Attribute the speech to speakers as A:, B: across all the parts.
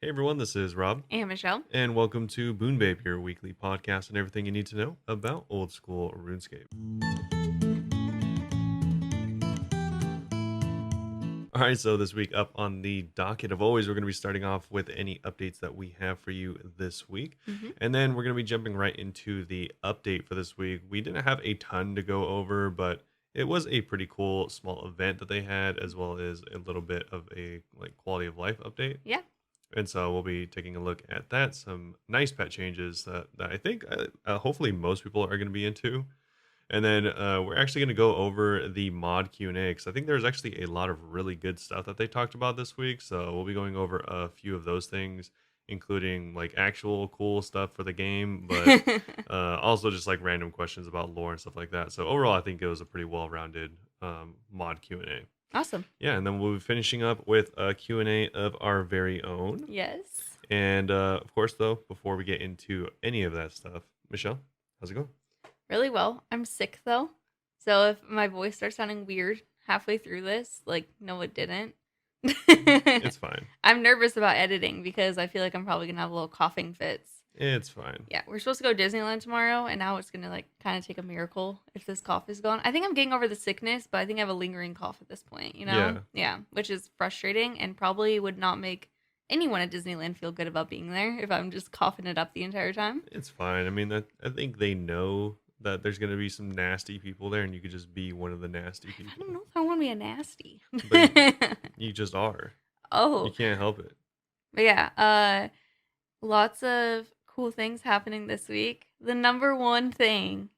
A: Hey everyone, this is Rob,
B: And Michelle.
A: and welcome to Bunebape, your weekly podcast and everything you need to know about old school RuneScape. All right, so this week up on the docket of always, we're going to be starting off with any updates that we have for you this week.
B: hmm
A: And then we're going to be jumping right into the update for this week. We didn't have a ton to go over, but it was a pretty cool small event that they had, as well as a little bit of a quality of life update.
B: Yeah.
A: And so we'll be taking a look at that. Some nice pet changes that I think hopefully most people are going to be into. And then we're actually going to go over the mod Q&A because I think there's actually a lot of really good stuff that they talked about this week. So we'll be going over a few of those things, including like actual cool stuff for the game, but also just like random questions about lore and stuff like that. So overall, I think it was a pretty well-rounded mod Q&A.
B: Awesome.
A: Yeah, and then we'll be finishing up with a Q&A of our very own.
B: Yes.
A: And of course, though, before we get into any of that stuff, Michelle, how's it going?
B: Really well. I'm sick though. So if my voice starts sounding weird halfway through this, no, it didn't.
A: It's fine.
B: I'm nervous about editing because I feel like I'm probably going to have a little coughing fits.
A: It's fine.
B: Yeah, we're supposed to go to Disneyland tomorrow, and now it's going to kind of take a miracle if this cough is gone. I think I'm getting over the sickness, but I think I have a lingering cough at this point, you know?
A: Yeah.
B: Yeah, which is frustrating and probably would not make anyone at Disneyland feel good about being there if I'm just coughing it up the entire time.
A: It's fine. I mean, I think they know that there's going to be some nasty people there, and you could just be one of the nasty
B: I
A: people.
B: don't know if I want to be a nasty.
A: But you just are. You
B: Oh,
A: can't help it.
B: but yeah, lots of cool things happening this week. The number one thing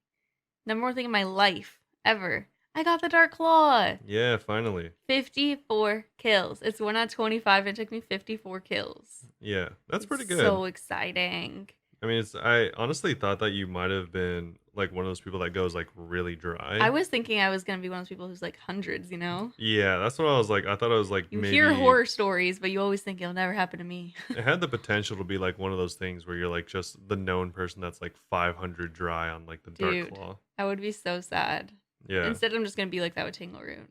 B: in my life ever, I got the Dark Claw.
A: Yeah, finally.
B: 54 kills. It's 1 out of 25. It took me 54 kills.
A: Yeah, that's pretty
B: It's
A: good.
B: so exciting.
A: I mean, I honestly thought that you might have been like one of those people that goes like really dry.
B: I was thinking I was going to be one of those people who's like hundreds, you know?
A: Yeah, that's what I was like. I thought I was like
B: You hear
A: maybe
B: horror stories, but you always think it'll never happen to me.
A: it had the potential to be like one of those things where you're like just the known person that's like 500 dry on like the Dark
B: Dude,
A: Claw.
B: I would be so sad.
A: Yeah.
B: Instead, I'm just going to be like that with Tingle Root.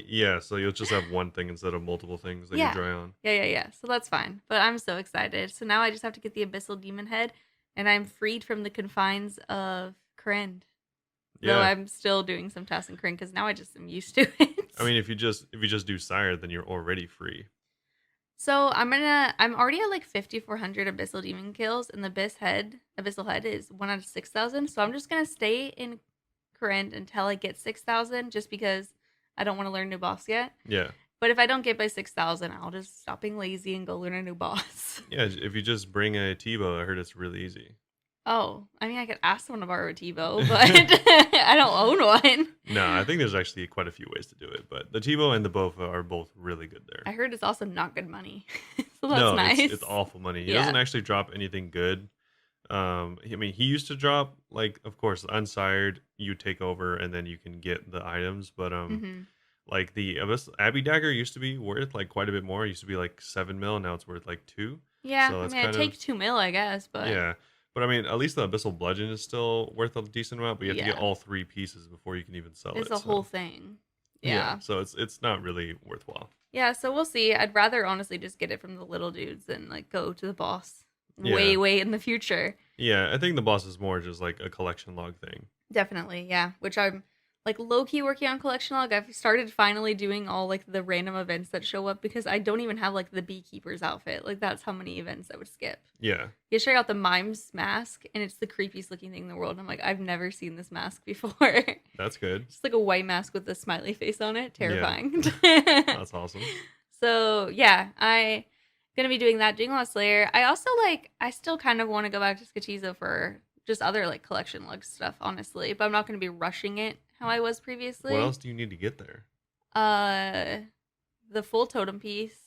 A: Yeah, so you'll just have one thing instead of multiple things that
B: Yeah.
A: you dry on.
B: Yeah. So that's fine. But I'm so excited. So now I just have to get the Abyssal Demon Head, and I'm freed from the confines of Krend. Though
A: Yeah.
B: I'm still doing some tasks in Krend because now I just am used to it.
A: I mean, if you just do Sire, then you're already free.
B: So I'm already at like 5,400 Abyssal Demon kills, and the Abyssal Head is 1 out of 6,000. So I'm just gonna stay in Krend until I get 6,000, just because I don't want to learn new boss yet.
A: Yeah.
B: But if I don't get by 6,000, I'll just stop being lazy and go learn a new boss.
A: Yeah, if you just bring a T-bow, I heard it's really easy.
B: Oh, I mean, I could ask someone to borrow a T-bow, but I don't own one.
A: No, I think there's actually quite a few ways to do it, but the T-bow and the Bofa are both really good there.
B: I heard it's also not good money, so that's
A: No,
B: nice.
A: it's awful money. He
B: Yeah.
A: doesn't actually drop anything good. I mean, he used to drop like, of course, unsired. You take over, and then you can get the items. But
B: hmm
A: like the Abbey Dagger used to be worth like quite a bit more. It used to be like 7 mil. Now it's worth like 2.
B: Yeah,
A: So
B: I
A: it's
B: mean, I'd
A: kind
B: take
A: of
B: 2 mil, I guess, but
A: yeah. But I mean, at least the Abyssal Bludgeon is still worth a decent amount. But you have to get
B: Yeah.
A: all 3 pieces before you can even sell
B: it's
A: it.
B: a
A: So
B: whole thing. Yeah.
A: so it's not really worthwhile.
B: Yeah, so we'll see. I'd rather honestly just get it from the little dudes than like go to the boss
A: Yeah.
B: way in the future.
A: Yeah, I think the boss is more just like a collection log thing.
B: Definitely, yeah. Which I'm like low key working on collection log. I've started finally doing all like the random events that show up because I don't even have like the beekeeper's outfit. Like that's how many events I would skip.
A: Yeah.
B: Yesterday I got the mime's mask, and it's the creepiest looking thing in the world. And I'm like, I've never seen this mask before.
A: That's good.
B: Just like a white mask with a smiley face on it. Terrifying.
A: That's awesome.
B: So yeah, I gonna be doing that, doing Lost Slayer. I still kind of want to go back to Skatizo for just other like collection lug stuff, honestly. But I'm not gonna be rushing it how I was previously.
A: What else do you need to get there?
B: The full totem piece,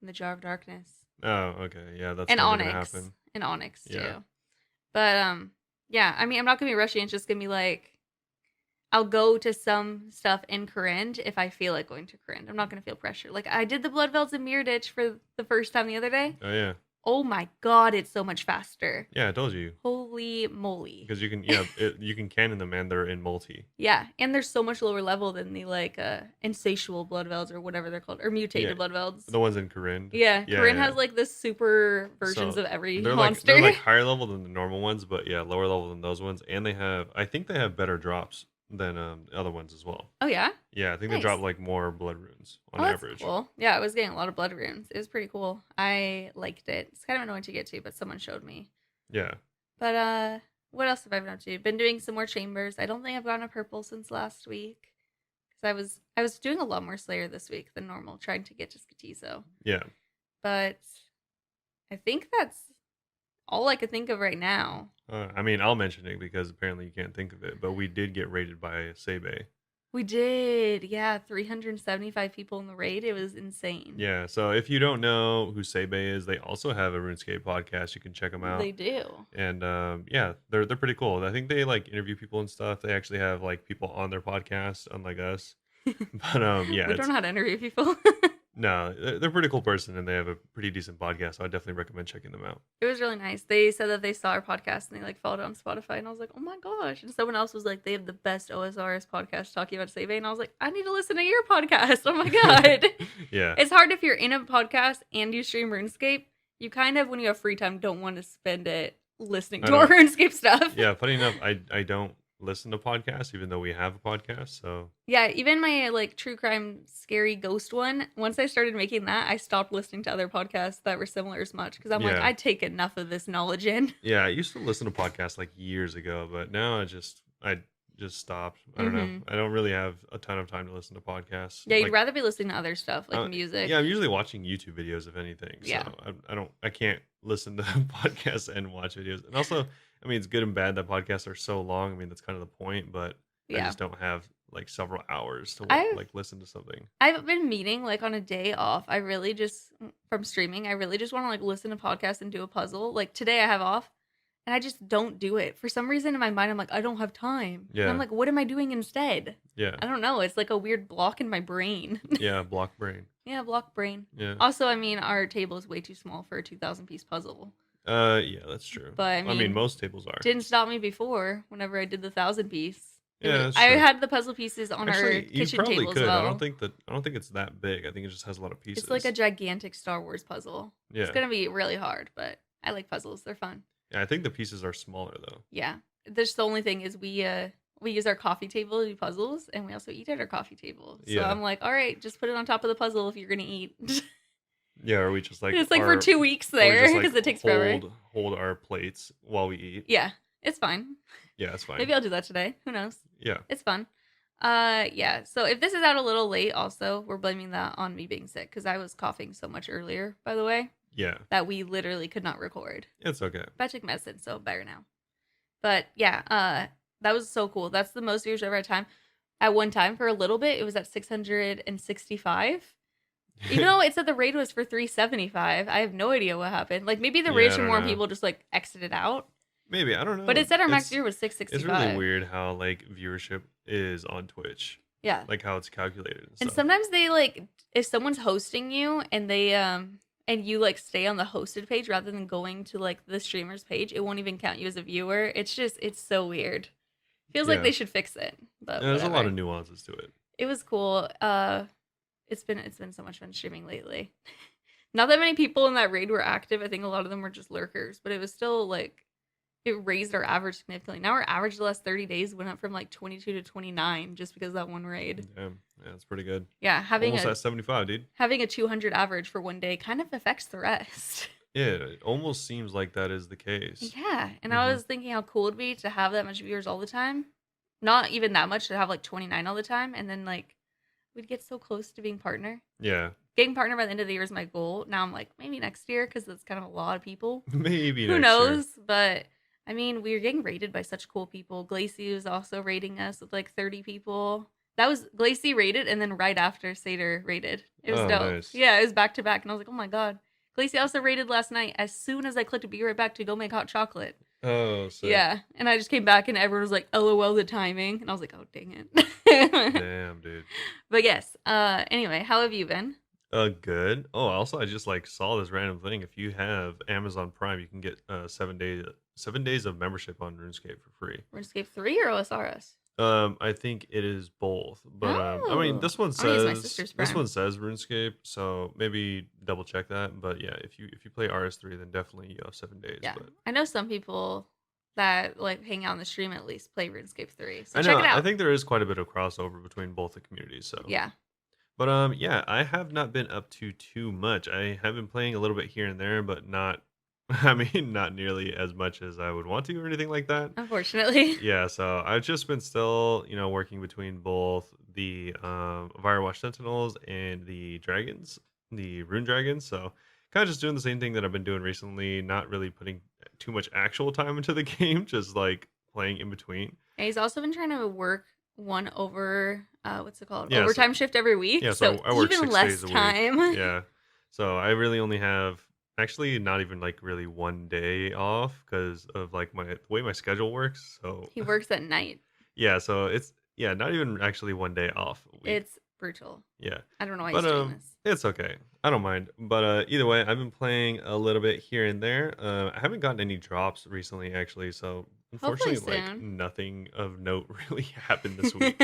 B: and the Jar of Darkness,
A: Oh, okay. Yeah, that's
B: and
A: never gonna
B: Onyx,
A: happen.
B: and Onyx too.
A: Yeah.
B: But yeah. I mean, I'm not gonna be rushing. It's just gonna be like, I'll go to some stuff in Corinne if I feel like going to Corinne. I'm not gonna feel pressure. Like I did the Blood Velds in Mirror Ditch for the first time the other day.
A: Oh yeah.
B: Oh my god, it's so much faster.
A: Yeah, I told you.
B: Holy moly.
A: Because you can, you can cannon them and they're in multi.
B: Yeah, and they're so much lower level than the like insatiable blood velds or whatever they're called, or
A: Yeah,
B: mutated blood velds.
A: the ones in Corinne.
B: Yeah,
A: Yeah,
B: Corinne
A: yeah.
B: has like the super versions
A: So
B: of every
A: they're
B: monster.
A: like higher level than the normal ones, but yeah, lower level than those ones. And I think they have better drops than the other ones as well.
B: Oh yeah?
A: Yeah, I think they
B: Nice.
A: drop like more blood runes on
B: Oh, that's
A: average.
B: cool. Yeah, I was getting a lot of blood runes. It was pretty cool. I liked it. It's kind of annoying to get to, but someone showed me.
A: Yeah.
B: But what else have I been up to? Been doing some more chambers. I don't think I've gotten a purple since last week. Because I was doing a lot more Slayer this week than normal, trying to get to Skatizo.
A: Yeah.
B: But I think that's all I could think of right now.
A: I mean, I'll mention it because apparently you can't think of it, but we did get raided by Sebe.
B: We did. Yeah, 375 people in the raid. It was insane.
A: Yeah, so if you don't know who Sebe is, they also have a RuneScape podcast. You can check them out.
B: They do.
A: And yeah, they're pretty cool. I think they like interview people and stuff. They actually have like people on their podcast, unlike us. But yeah,
B: we don't know how to interview people.
A: no, they're a pretty cool person, and they have a pretty decent podcast. So I definitely recommend checking them out.
B: It was really nice. They said that they saw our podcast and they like followed it on Spotify, and I was like, oh my gosh. And someone else was like, they have the best OSRS podcast talking about Save, and I was like, I need to listen to your podcast. Oh my god.
A: Yeah,
B: It's hard if you're in a podcast and you stream RuneScape. You kind of, when you have free time, don't want to spend it listening to our RuneScape stuff.
A: Yeah, funny enough, I don't listen to podcasts, even though we have a podcast. So
B: yeah, even my like true crime scary ghost one, once I started making that, I stopped listening to other podcasts that were similar as much because I'm like, I take enough of this knowledge in.
A: Yeah, I used to listen to podcasts like years ago, but now I just stopped. I don't know. I don't really have a ton of time to listen to podcasts.
B: Yeah, you'd
A: like,
B: rather be listening to other stuff like music.
A: Yeah, I'm usually watching YouTube videos if anything. So
B: Yeah.
A: I can't listen to podcasts and watch videos. And also, I mean, it's good and bad that podcasts are so long. I mean, that's kind of the point, but I just don't have like several hours to like listen to something.
B: I've been meaning like on a day off. I really just from streaming, I really just want to like listen to podcasts and do a puzzle. Like today I have off and I just don't do it. For some reason in my mind I'm like I don't have time.
A: Yeah.
B: And I'm like what am I doing instead?
A: Yeah.
B: I don't know. It's like a weird block in my brain.
A: Yeah, block brain.
B: Yeah, block brain.
A: Yeah.
B: Also, I mean, our table is way too small for a 2,000 piece puzzle.
A: Yeah, that's true.
B: But I mean
A: most tables are.
B: Didn't stop me before whenever I did the 1,000 piece.
A: Yeah, that's
B: I
A: true.
B: had the puzzle pieces on our
A: you
B: kitchen
A: probably
B: table
A: could.
B: as well.
A: I don't think it's that big. I think it just has a lot of pieces.
B: It's like a gigantic Star Wars puzzle.
A: Yeah.
B: It's gonna be really hard, but I like puzzles. They're fun.
A: Yeah, I think the pieces are smaller though.
B: Yeah. There's the only thing is we use our coffee table to do puzzles, and we also eat at our coffee table. So I'm like, all right, just put it on top of the puzzle if you're gonna eat.
A: Yeah, or we just like
B: it's like for 2 weeks there because it takes forever.
A: Hold our plates while we eat.
B: Yeah, it's fine.
A: Yeah, it's fine.
B: Maybe I'll do that today. Who knows?
A: Yeah,
B: it's fun. Yeah. So if this is out a little late, also we're blaming that on me being sick because I was coughing so much earlier. By the way.
A: Yeah.
B: That we literally could not record.
A: It's okay.
B: But I took medicine, so better now. But yeah, that was so cool. That's the most viewers ever at time. At one time, for a little bit, it was at 665. Even though it said the raid was for 375, I have no idea what happened. Like maybe the raid for more people just like exited out.
A: Maybe, I don't know.
B: But it said our max viewer was 665.
A: It's really weird how like viewership is on Twitch.
B: Yeah.
A: Like how it's calculated
B: and sometimes they like if someone's hosting you and they and you like stay on the hosted page rather than going to like the streamer's page, it won't even count you as a viewer. It's so weird. Feels like they should fix it. But
A: there's a lot of nuances to it.
B: It was cool. It's been so much fun streaming lately. Not that many people in that raid were active. I think a lot of them were just lurkers, but it was still like it raised our average significantly. Now our average the last 30 days went up from like 22 to 29 just because of that one raid.
A: Damn. Yeah, that's pretty good.
B: Yeah,
A: almost at 75, dude.
B: Having a 200 average for one day kind of affects the rest.
A: Yeah, it almost seems like that is the case.
B: Yeah, and I was thinking how cool it'd be to have that much viewers all the time. Not even that much, to have like 29 all the time, and then like we'd get so close to being partner.
A: Yeah.
B: Getting partner by the end of the year is my goal. Now I'm like, maybe next year, because that's kind of a lot of people.
A: Maybe
B: Who
A: next
B: knows?
A: year.
B: But I mean, we were getting rated by such cool people. Glacy was also rating us with like 30 people. That was Glacy rated, and then right after Seder rated. It was dope.
A: Nice.
B: Yeah, it was back to back, and I was like, oh my god. Glacy also rated last night as soon as I clicked be right back to go make hot chocolate.
A: Oh, sick.
B: Yeah, and I just came back and everyone was like, LOL the timing, and I was like, oh dang it.
A: Damn, dude.
B: But yes, anyway, how have you been?
A: Good. Oh, also, I just like saw this random thing. If you have Amazon Prime, you can get 7 days of membership on RuneScape for free.
B: RuneScape 3 or OSRS?
A: I think it is both, but I mean,
B: Oh, I'm gonna use my sister's
A: this
B: Prime.
A: one says RuneScape, so maybe double check that. But yeah, if you play RS3, then definitely you have 7 days.
B: Yeah,
A: But
B: I know some people that like hang out on the stream at least play RuneScape 3, so
A: I
B: check it
A: know I
B: out.
A: think there is quite a bit of crossover between both the communities. So,
B: Yeah,
A: but yeah, I have not been up to too much. I have been playing a little bit here and there, but not. I mean, not nearly as much as I would want to or anything like that.
B: unfortunately.
A: Yeah, so I've just been still, working between both the Firewatch Sentinels and the dragons, the Rune Dragons. So kind of just doing the same thing that I've been doing recently, not really putting too much actual time into the game, just like playing in between.
B: And he's also been trying to work one over what's it called?
A: Yeah, so
B: Overtime shift every week.
A: yeah,
B: So
A: so I work
B: even
A: 6 days
B: less
A: a week.
B: time.
A: Yeah, so I really only have actually not even like really one day off because of like the way my schedule works. So
B: He works at night.
A: yeah, so it's yeah, not even actually one day off a week.
B: It's brutal.
A: Yeah.
B: I don't know why he's
A: But
B: doing this.
A: it's okay. I don't mind. But either way, I've been playing a little bit here and there. I haven't gotten any drops recently actually, so
B: Hopefully
A: unfortunately like
B: soon.
A: nothing of note really happened this week.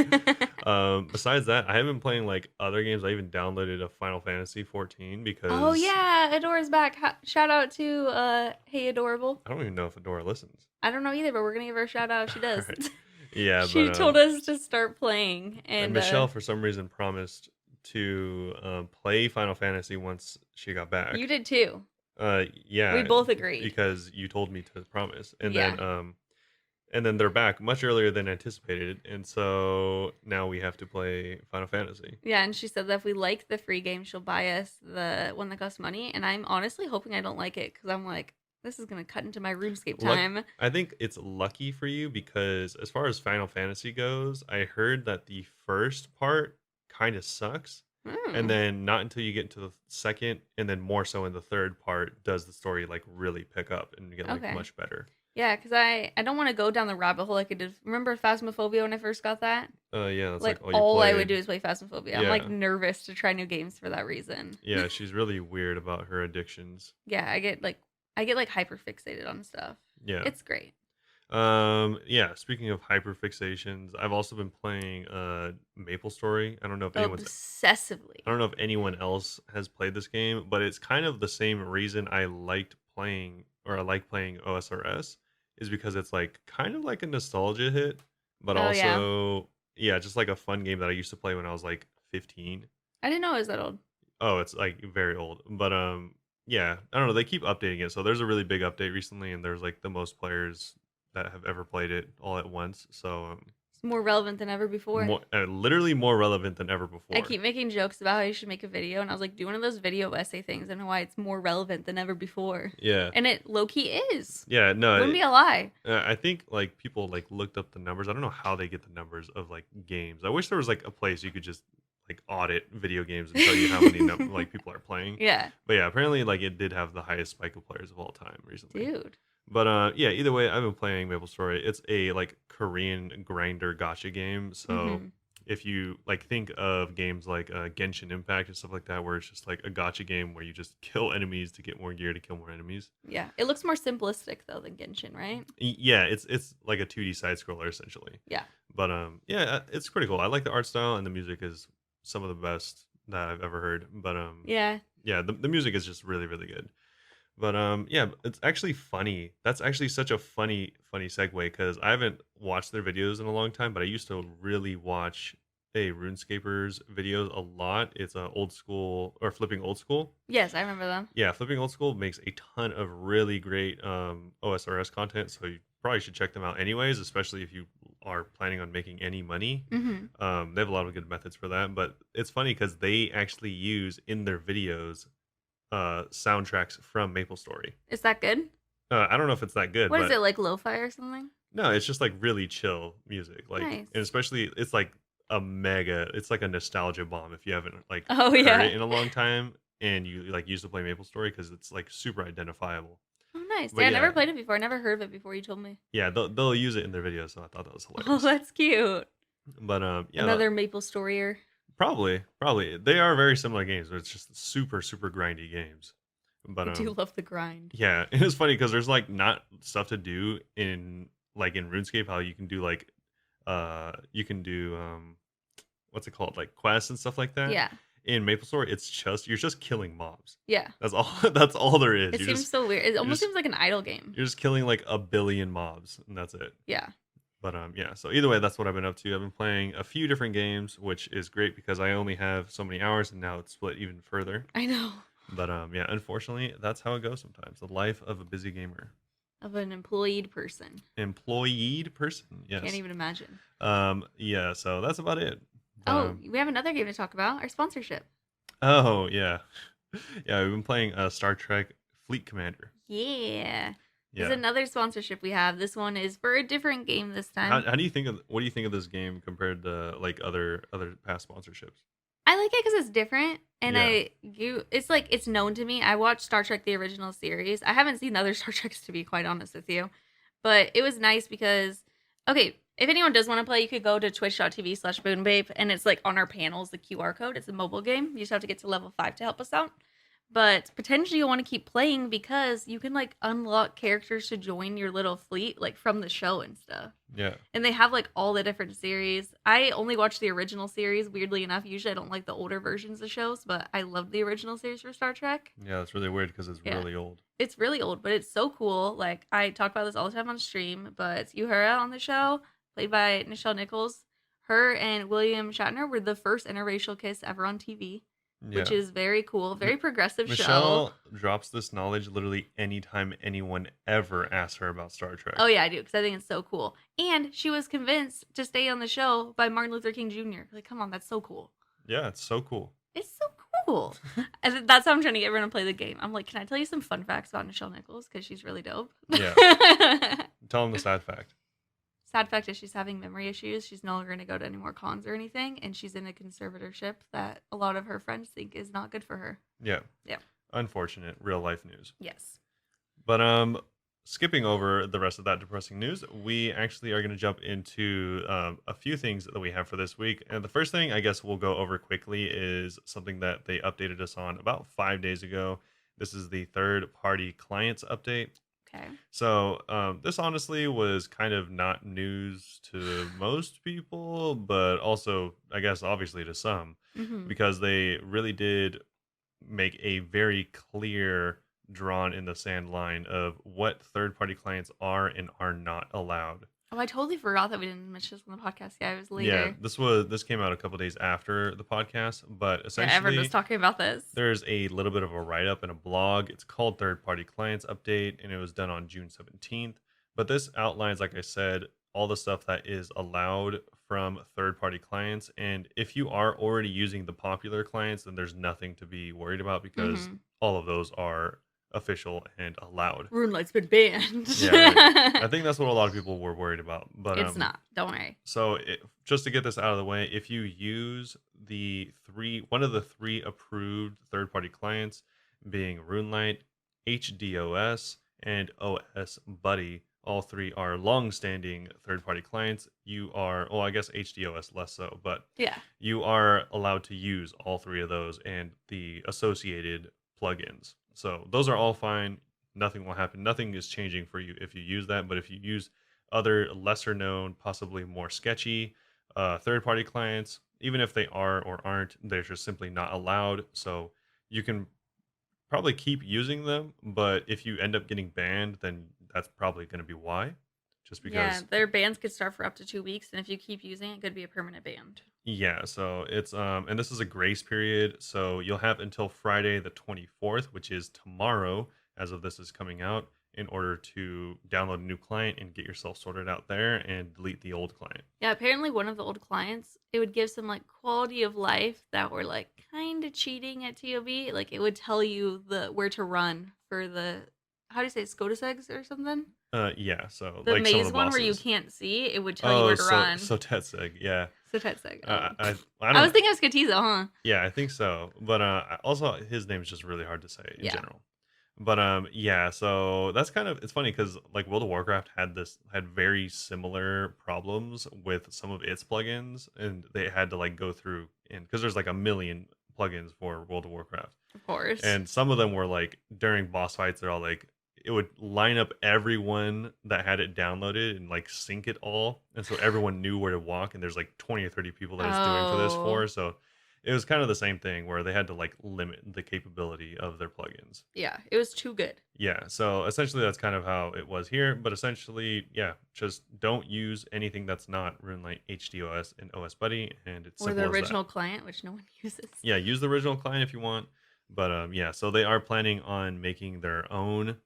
A: Besides that, I have been playing like other games. I even downloaded a Final Fantasy 14
B: Oh
A: because
B: yeah, Adora's back. Shout out to Hey Adorable.
A: I don't even know if Adora listens.
B: I don't know either, but we're gonna give her a shout out if she
A: All
B: does.
A: right. Yeah, but
B: She told us to start playing, and
A: Michelle for some reason promised to play Final Fantasy once she got
B: you
A: back.
B: did too. We
A: Yeah,
B: both agreed.
A: because you told me to promise,
B: Yeah.
A: and then they're back much earlier than anticipated, and so now we have to play Final Fantasy.
B: Yeah, and she said that if we like the free game, she'll buy us the one that costs money. And I'm honestly hoping I don't like it because I'm like, this is gonna cut into my RuneScape
A: Luck,
B: time.
A: I think it's lucky for you because as far as Final Fantasy goes, I heard that the first part kind of sucks, and
B: Hmm.
A: then not until you get into the second, and then more so in the third part, does the story like really pick up and get like
B: Okay.
A: much better.
B: Yeah, because I don't want to go down the rabbit hole like I did. Remember Phasmophobia when I first got that?
A: Yeah, that's
B: Like
A: like all you
B: all I would do
A: played.
B: is play Phasmophobia. I'm like
A: Yeah.
B: nervous to try new games for that reason.
A: Yeah, she's really weird about her addictions.
B: Yeah, I get like hyper fixated on stuff.
A: Yeah.
B: It's great.
A: Yeah, speaking of hyperfixations, I've also been playing Maple Story.
B: Obsessively.
A: I don't know if anyone else has played this game, but it's kind of the same reason I liked playing or I like playing OSRS is because it's like kind of like a nostalgia hit, but
B: Oh yeah.
A: also yeah, just like a fun game that I used to play when I was like 15.
B: I didn't know it was that old.
A: Oh, it's like very old. But yeah, I don't know, they keep updating it. So there's a really big update recently and there's like the most players that have ever played it all at once. So
B: It's more relevant than ever before.
A: literally more relevant than ever
B: I
A: before.
B: keep making jokes about how you should make a video, and I was like, do one of those video essay things and why it's more relevant than ever before.
A: Yeah.
B: And it low key is.
A: Yeah, no,
B: Wouldn't be a lie.
A: I think like people like looked up the numbers. I don't know how they get the numbers of like games. I wish there was like a place you could just like audit video games and tell you how many like people are playing.
B: Yeah.
A: But yeah, apparently like it did have the highest spike of players of all time recently.
B: Dude.
A: But yeah, either way, I've been playing Maple Story. It's a like Korean grinder gotcha game. So
B: Hmm.
A: if you like think of games like Genshin Impact and stuff like that, where it's just like a gotcha game where you just kill enemies to get more gear to kill more enemies.
B: Yeah. It looks more simplistic though than Genshin, right?
A: Yeah, it's like a 2D side scroller essentially.
B: Yeah.
A: But yeah, it's pretty cool. I like the art style and the music is some of the best that I've ever heard. But
B: Yeah.
A: yeah, the music is just really really good. But yeah, it's actually funny. That's actually such a funny segue because I haven't watched their videos in a long time, but I used to really watch a RuneScapers videos a lot. It's a old school or flipping old school.
B: Yes, I remember them.
A: Yeah, flipping old school makes a ton of really great OSRS content, so you probably should check them out anyways, especially if you are planning on making any money.
B: Hmm.
A: They have a lot of good methods for that, but it's funny because they actually use in their videos soundtracks from Maple Story.
B: Is that good?
A: I don't know if it's that good,
B: What is
A: but
B: it, like lo-fi or something?
A: no, it's just like really chill music. Like, and
B: Nice.
A: especially it's like it's like a nostalgia bomb if you haven't like
B: Oh
A: heard
B: yeah.
A: it in a long time and you like used to play Maple Story because it's like super identifiable.
B: Oh nice.
A: But
B: Yeah, I
A: yeah,
B: never played it before. I never heard of it before you told me.
A: yeah, they'll use it in their videos, so I thought that was
B: Oh,
A: hilarious.
B: that's cute.
A: But yeah,
B: Another Maple Storyer.
A: Probably. They are very similar games, but it's just super, super grindy games. But
B: I do love the grind.
A: yeah, and it's funny because there's like not stuff to do in like in RuneScape. How you can do like you can do what's it called, like quests and stuff like that.
B: Yeah.
A: In MapleStory, it's just you're just killing mobs.
B: Yeah.
A: That's all. That's all there is.
B: It seems so weird. It
A: You're
B: almost
A: just
B: seems like an idle game.
A: you're just killing like a billion mobs, and that's it.
B: Yeah.
A: But yeah. So either way, that's what I've been up to. I've been playing a few different games, which is great because I only have so many hours, and now it's split even further.
B: I know.
A: But yeah, unfortunately, that's how it goes sometimes. The life of a busy gamer.
B: Of an employed person.
A: Employed person,
B: Can't
A: yes.
B: even imagine.
A: Yeah, so that's about it. But,
B: Oh, we have another game to talk about. Our sponsorship.
A: oh yeah. Yeah, we've been playing Star Trek Fleet Commander.
B: Yeah. There's
A: Yeah.
B: another sponsorship we have. This one is for a different game this
A: How,
B: time.
A: how do you think of what do you think of this game compared to like other past sponsorships?
B: I like it because it's different, and
A: Yeah.
B: it's like it's known to me. I watched Star Trek the original series. I haven't seen the other Star Treks to be quite honest with you, but it was nice because okay, if anyone does want to play, you could go to twitch.tv/Bunebape, and it's like on our panels the QR code. It's a mobile game. You just have to get to level 5 to help us out. But potentially you'll want to keep playing because you can like unlock characters to join your little fleet like from the show and stuff.
A: Yeah.
B: And they have like all the different series. I only watched the original series, weirdly enough. Usually I don't like the older versions of shows, but I love the original series for Star Trek.
A: Yeah, it's really weird because it's
B: Yeah.
A: really old.
B: It's really old, but it's so cool. Like I talk about this all the time on stream, but Uhura on the show, played by Nichelle Nichols, her and William Shatner were the first interracial kiss ever on TV,
A: Yeah.
B: which is very cool. Very progressive show.
A: Michelle drops this knowledge literally anytime anyone ever asks her about Star Trek.
B: Oh yeah, I do because I think it's so cool. And she was convinced to stay on the show by Martin Luther King Jr. Like, come on, that's so cool.
A: Yeah, it's so cool.
B: It's so cool. And that's how I'm trying to get everyone to play the game. I'm like, can I tell you some fun facts about Nichelle Nichols because she's really dope.
A: Yeah. Tell them the sad fact.
B: Sad fact is she's having memory issues. She's no longer going to go to any more cons or anything, and she's in a conservatorship that a lot of her friends think is not good for her.
A: Yeah.
B: Yeah.
A: Unfortunate real life news.
B: Yes.
A: But skipping over the rest of that depressing news, we actually are going to jump into a few things that we have for this week. And the first thing I guess we'll go over quickly is something that they updated us on about 5 days ago. This is the third-party clients update.
B: Okay.
A: So this honestly was kind of not news to most people, but also, I guess, obviously to some,
B: Mm-hmm.
A: because they really did make a very clear drawn in the sand line of what third-party clients are and are not allowed.
B: Oh, I totally forgot that we didn't mention this on the podcast. Yeah, it was later.
A: Yeah, this came out a couple days after the podcast, but
B: Yeah,
A: essentially
B: everyone was talking about this.
A: there's a little bit of a write-up in a blog. It's called Third Party Clients Update, and it was done on June 17th. But this outlines, like I said, all the stuff that is allowed from third-party clients. And if you are already using the popular clients, then there's nothing to be worried about because all of those are official and allowed.
B: RuneLight's been banned.
A: Yeah, I think that's what a lot of people were worried about. But
B: it's not. Don't worry.
A: So just to get this out of the way, if you use one of the 3 approved third-party clients, being RuneLight, HDOS, and OS Buddy, all 3 are long-standing third-party clients. You are, well, I guess HDOS less so, but
B: Yeah.
A: you are allowed to use all 3 of those and the associated plugins. So those are all fine. Nothing will happen. Nothing is changing for you if you use that. But if you use other lesser known, possibly more sketchy third-party clients, even if they are or aren't, they're just simply not allowed. So you can probably keep using them, but if you end up getting banned, then that's probably going to be why. Just because.
B: Yeah, their bans could start for up to 2 weeks, and if you keep using it, it could be a permanent ban.
A: Yeah, so it's and this is a grace period, so you'll have until Friday the 24th, which is tomorrow, as of this is coming out, in order to download a new client and get yourself sorted out there and delete the old client.
B: Yeah, apparently one of the old clients, it would give some like quality of life that were like kind of cheating at TOB. Like it would tell you where to run for the, how do you say, SCOTUS eggs or something?
A: Yeah, so
B: The
A: like some of
B: maze
A: the
B: one where you
A: bosses.
B: can't see, it would tell you where to run.
A: So Tetsig, yeah.
B: So Tetsig.
A: I
B: I was thinking of Skatizo, huh?
A: Yeah, I think so. But also his name is just really hard to say in
B: Yeah.
A: general. But yeah, so that's kind of, it's funny because like World of Warcraft had very similar problems with some of its plugins, and they had to like go through and because there's like a million plugins for World of Warcraft,
B: Of course.
A: and some of them were like during boss fights, they're all like it would line up everyone that had it downloaded and like sync it all, and so everyone knew where to walk. And there's like 20 or 30 people that it's doing for this
B: Oh,
A: for, so it was kind of the same thing where they had to like limit the capability of their plugins.
B: yeah. It was too good.
A: Yeah, so essentially that's kind of how it was here, but essentially, yeah, just don't use anything that's not Runelite HDOS and OS Buddy, and it's
B: Or the
A: simple as that.
B: original client, which no one uses.
A: Yeah, use the original client if you want, but yeah, so they are planning on making their own.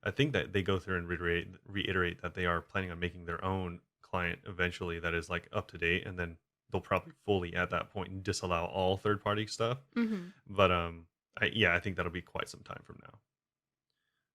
A: I think that they go through and reiterate that they are planning on making their own client eventually that is like up to date, and then they'll probably fully at that point disallow all third party stuff.
B: Mm-hmm.
A: But I think that'll be quite some time from now.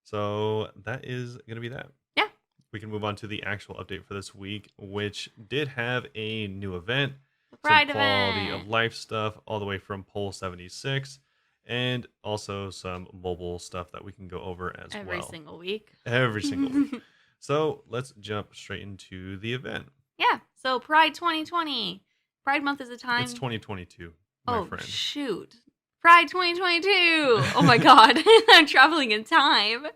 A: So that is gonna be that.
B: Yeah.
A: We can move on to the actual update for this week, which did have a new event,
B: The
A: some
B: Pride
A: quality of
B: event.
A: life stuff, all the way from Pole 76, and also some mobile stuff that we can go over as
B: Every
A: well.
B: single week.
A: Every single week. So let's jump straight into the event.
B: Yeah. So Pride 2020. Pride month is a time.
A: It's 2022, my
B: Oh,
A: friend.
B: shoot. Pride 2022. Oh my God. I'm traveling in time.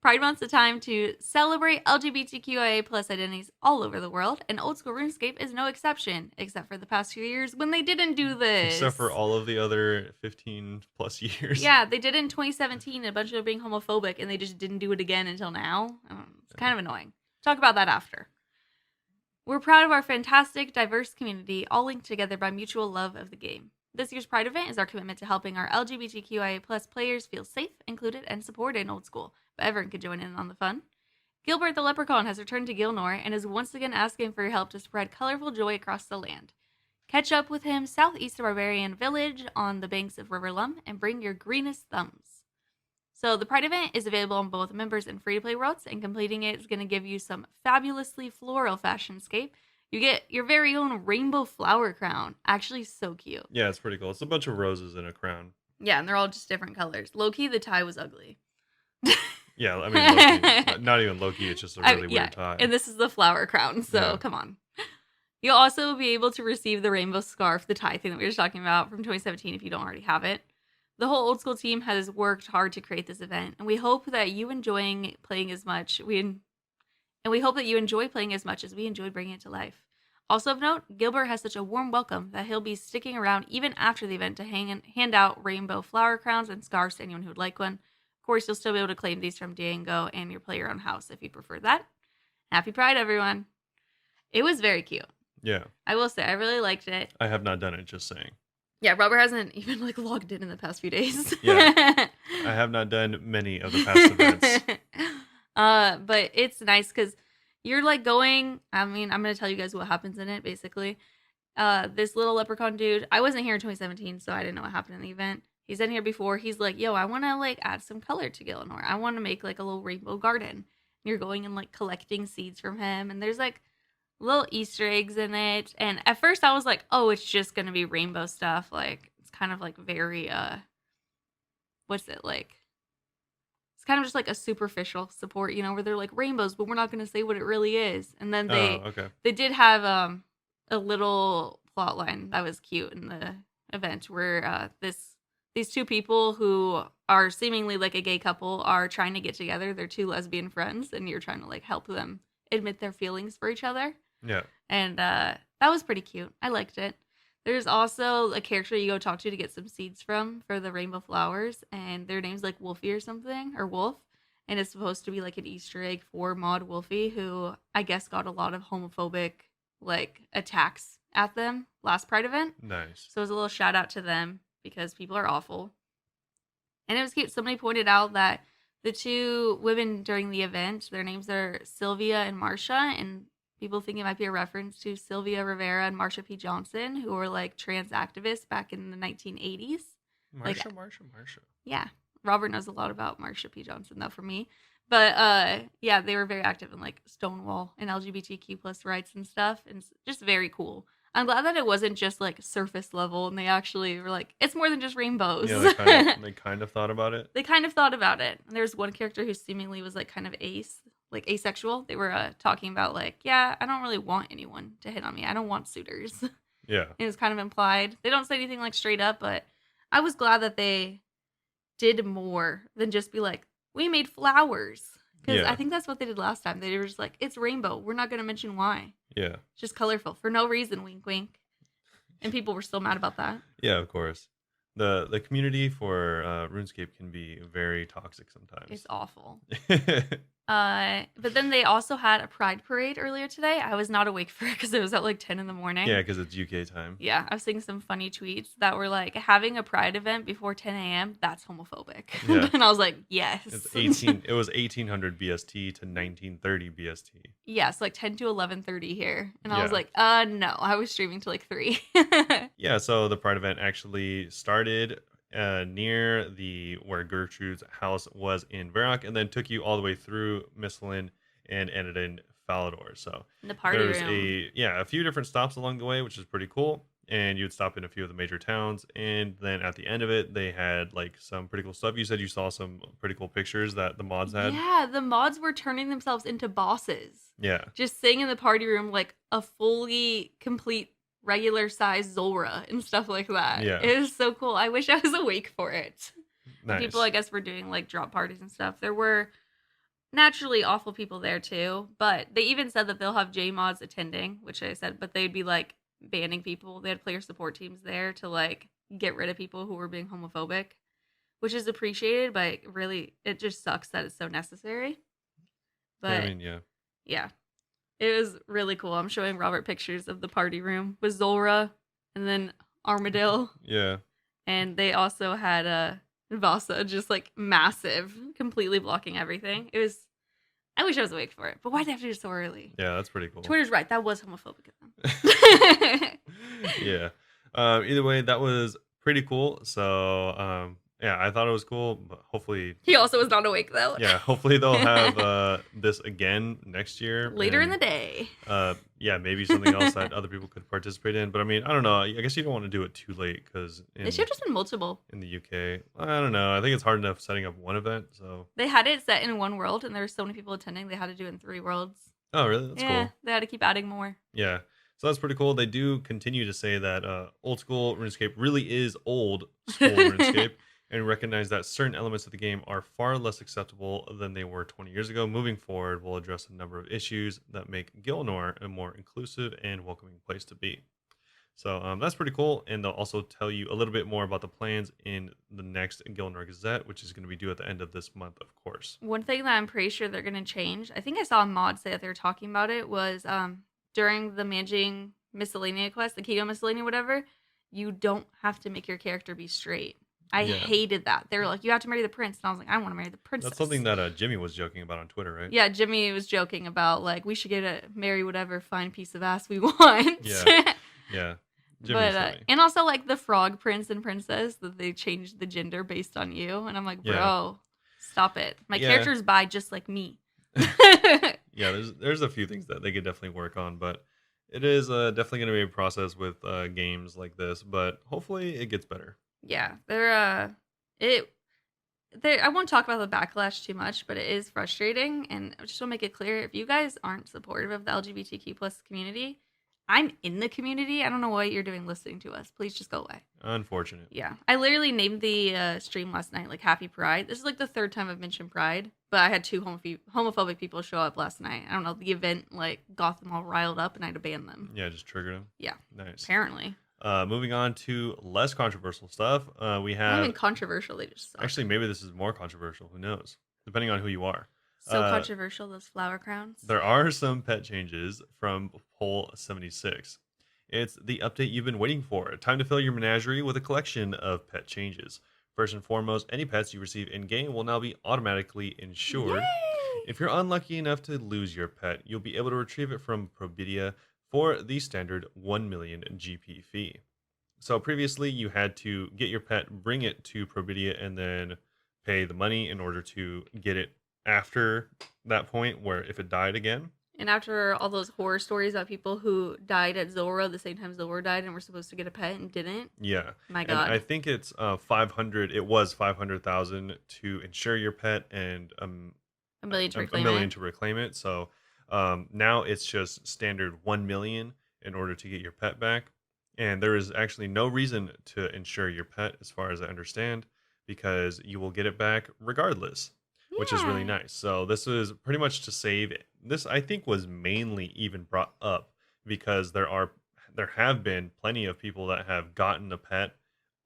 B: Pride Month's a time to celebrate LGBTQIA plus identities all over the world, and Old School RuneScape is no exception, except for the past few years when they didn't do this.
A: Except for all of the other 15 plus years.
B: Yeah, they did it in 2017, a bunch of them being homophobic, and they just didn't do it again until now. It's kind of annoying. Talk about that after. We're proud of our fantastic, diverse community, all linked together by mutual love of the game. This year's Pride event is our commitment to helping our LGBTQIA plus players feel safe, included, and supported in Old School, but everyone can join in on the fun. Gilbert the Leprechaun has returned to Gilnor and is once again asking for your help to spread colorful joy across the land. Catch up with him southeast of Barbarian Village on the banks of River Lum and bring your greenest thumbs. So the Pride event is available on both members and free-to-play worlds, and completing it is going to give you some fabulously floral fashionscape. You get your very own rainbow flower crown. Actually, so cute.
A: Yeah, it's pretty cool. It's a bunch of roses in a crown.
B: Yeah, and they're all just different colors. Low-key, the tie was ugly.
A: Yeah, I mean, low-key, not even low-key, it's just a really weird tie.
B: And this is the flower crown, so
A: Yeah.
B: come on. You'll also be able to receive the rainbow scarf, the tie thing that we were just talking about from 2017 if you don't already have it. The whole Old School team has worked hard to create this event, and we hope that you enjoy playing as much. We hope that you enjoy playing as much as we enjoyed bringing it to life. Also of note, Gilbert has such a warm welcome that he'll be sticking around even after the event to hand out rainbow flower crowns and scarves to anyone who would like one. Of course, you'll still be able to claim these from Diango and your play your own house if you prefer that. Happy Pride, everyone. It was very cute.
A: Yeah.
B: I will say, I really liked it.
A: I have not done it, just saying.
B: Yeah, Robert hasn't even logged in the past few days.
A: Yeah. I have not done many of the past events.
B: But it's nice because you're going, I'm going to tell you guys what happens in it, basically. This little leprechaun dude, I wasn't here in 2017, so I didn't know what happened in the event. He's in here before. He's like, yo, I want to add some color to Gilnor. I want to make a little rainbow garden. And you're going and collecting seeds from him. And there's little Easter eggs in it. And at first I was like, oh, it's just going to be rainbow stuff. It's kind of very, what's it It's kind of just a superficial support, where they're rainbows, but we're not going to say what it really is. And then they did have a little plot line that was cute in the event where these two people who are seemingly a gay couple are trying to get together. They're two lesbian friends, and you're trying to help them admit their feelings for each other.
A: Yeah.
B: And that was pretty cute. I liked it. There's also a character you go talk to get some seeds from for the rainbow flowers, and their name's Wolfie or something, or Wolf, and it's supposed to be an Easter egg for Maud Wolfie, who I guess got a lot of homophobic attacks at them last Pride event.
A: Nice.
B: So it was a little shout out to them because people are awful. And it was cute. Somebody pointed out that the two women during the event, their names are Sylvia and Marsha, and people think it might be a reference to Sylvia Rivera and Marsha P. Johnson, who were trans activists back in the 1980s.
A: Marsha.
B: Yeah. Robert knows a lot about Marsha P. Johnson, though, for me. But, yeah, they were very active in, Stonewall and LGBTQ plus rights and stuff. And it's just very cool. I'm glad that it wasn't just, surface level, and they actually were it's more than just rainbows.
A: Yeah, they kind of thought about it.
B: They kind of thought about it. And there's one character who seemingly was, kind of asexual. They were talking about, yeah, I don't really want anyone to hit on me. I don't want suitors.
A: Yeah.
B: It was kind of implied. They don't say anything like straight up, but I was glad that they did more than just be like, we made flowers. Because I
A: Yeah.
B: think that's what they did last time. They were just like, it's rainbow. We're not going to mention why.
A: Yeah.
B: It's just colorful for no reason, wink, wink. And people were still mad about that.
A: Yeah, of course. The community for RuneScape can be very toxic
B: It's
A: sometimes.
B: awful. But then they also had a pride parade earlier today. I was not awake for it because it was at like 10 in the morning.
A: Yeah, because it's UK time.
B: Yeah, I was seeing some funny tweets that were like, having a pride event before 10 a.m., that's homophobic.
A: Yeah.
B: And I was like, yes.
A: It was 1800 BST to 1930 BST.
B: Yeah, so like 10 to 11:30 here. And I was
A: Yeah.
B: like, no, I was streaming to like 3.
A: Yeah, so the Pride event actually started near the where Gertrude's house was in Varrock, and then took you all the way through Mistlin and ended in Falador. So
B: In the party
A: there's
B: room.
A: a few different stops along the way, which is pretty cool. And you'd stop in a few of the major towns, and then at the end of it, they had like some pretty cool stuff. You said you saw some pretty cool pictures that the mods had.
B: Yeah, the mods were turning themselves into bosses.
A: Yeah,
B: Just sitting in the party room like a fully complete regular size Zora and stuff like that.
A: yeah,
B: It was so cool. I wish I was awake for it. And people, I
A: nice.
B: guess, were doing like drop parties and stuff. There were naturally awful people there too, but they even said that they'll have J mods attending, which I said, but they'd be like banning people. They had player support teams there to like get rid of people who were being homophobic, which is appreciated, but really it just sucks that it's so necessary.
A: Yeah, I
B: But
A: mean, yeah,
B: yeah, it was really cool. I'm showing Robert pictures of the party room with Zora and then Armadillo,
A: yeah.
B: and they also had Vasa just like massive, completely blocking everything. It was. I wish I was awake for it, but why'd they have to do it so early?
A: Yeah, that's pretty cool.
B: Twitter's right. That was homophobic of them.
A: Yeah. Either way, that was pretty cool. So, yeah, I thought it was cool, but hopefully,
B: He also was not awake though.
A: yeah, hopefully they'll have this again next year.
B: Later in the
A: And
B: day.
A: yeah, maybe something else that other people could participate in. But I mean, I don't know. I guess you don't want to do it too late because
B: It should have just been multiple.
A: in the UK, I don't know. I think it's hard enough setting up one event. So,
B: They had it set in one world, and there were so many people attending. They had to do it in 3 worlds.
A: oh, really? That's
B: Yeah,
A: cool.
B: they had to keep adding more.
A: Yeah. So that's pretty cool. They do continue to say that old school RuneScape really is old school RuneScape, and recognize that certain elements of the game are far less acceptable than they were 20 years ago. Moving forward, we'll address a number of issues that make Gilnor a more inclusive and welcoming place to be. So that's pretty cool. And they'll also tell you a little bit more about the plans in the next Gilnor Gazette, which is going to be due at the end of this month, of course.
B: One thing that I'm pretty sure they're going to change, I think I saw a mod say that they were talking about it, was during the managing miscellanea quest, the Keto miscellanea, whatever, you don't have to make your character be straight. I
A: Yeah.
B: hated that. They were like, you have to marry the prince. And I was like, I want to marry the princess.
A: That's something that Jimmy was joking about on Twitter, right?
B: Yeah, Jimmy was joking about, like, we should get a marry whatever fine piece of ass we want.
A: Yeah. Yeah. Jimmy's
B: But
A: funny.
B: and also like the frog prince and princess that they changed the gender based on you, and I'm like, bro,
A: Yeah.
B: stop it. My
A: Yeah.
B: character's bi just like me.
A: Yeah, there's a few things that they could definitely work on, but it is definitely going to be a process with games like this. But hopefully, it gets better.
B: Yeah, it I won't talk about the backlash too much, but it is frustrating, and I just want to make it clear, if you guys aren't supportive of the LGBTQ plus community, I'm in the community. I don't know what you're doing listening to us. Please just go away.
A: Unfortunate.
B: Yeah, I literally named the stream last night like Happy Pride. This is like the 3rd time I've mentioned Pride, but I had 2 homophobic people show up last night. I don't know, the event like got them all riled up, and I had to ban them.
A: Yeah, just triggered him.
B: Yeah,
A: Nice.
B: apparently.
A: Moving on to less controversial stuff. We
B: Not
A: have
B: even controversial. They just suck.
A: actually maybe this is more controversial. Who knows? Depending on who you are.
B: So controversial, those flower crowns.
A: There are some pet changes from poll 76. It's the update you've been waiting for. Time to fill your menagerie with a collection of pet changes. First and foremost, any pets you receive in-game will now be automatically insured.
B: Yay!
A: If you're unlucky enough to lose your pet, you'll be able to retrieve it from Probidia for the standard 1 million GP fee. So previously, you had to get your pet, bring it to Probidia, and then pay the money in order to get it after that point where if it died again.
B: And after all those horror stories about people who died at Zora the same time Zora died and were supposed to get a pet and didn't.
A: Yeah.
B: My
A: And
B: God.
A: I think it's 500. It was 500,000 to insure your pet and
B: A million to
A: a
B: reclaim
A: million
B: it.
A: to reclaim it. So now it's just standard 1 million in order to get your pet back. And there is actually no reason to insure your pet, as far as I understand, because you will get it back regardless, which is really
B: Yeah.
A: nice. So this is pretty much to save this. I think was mainly even brought up because there have been plenty of people that have gotten a pet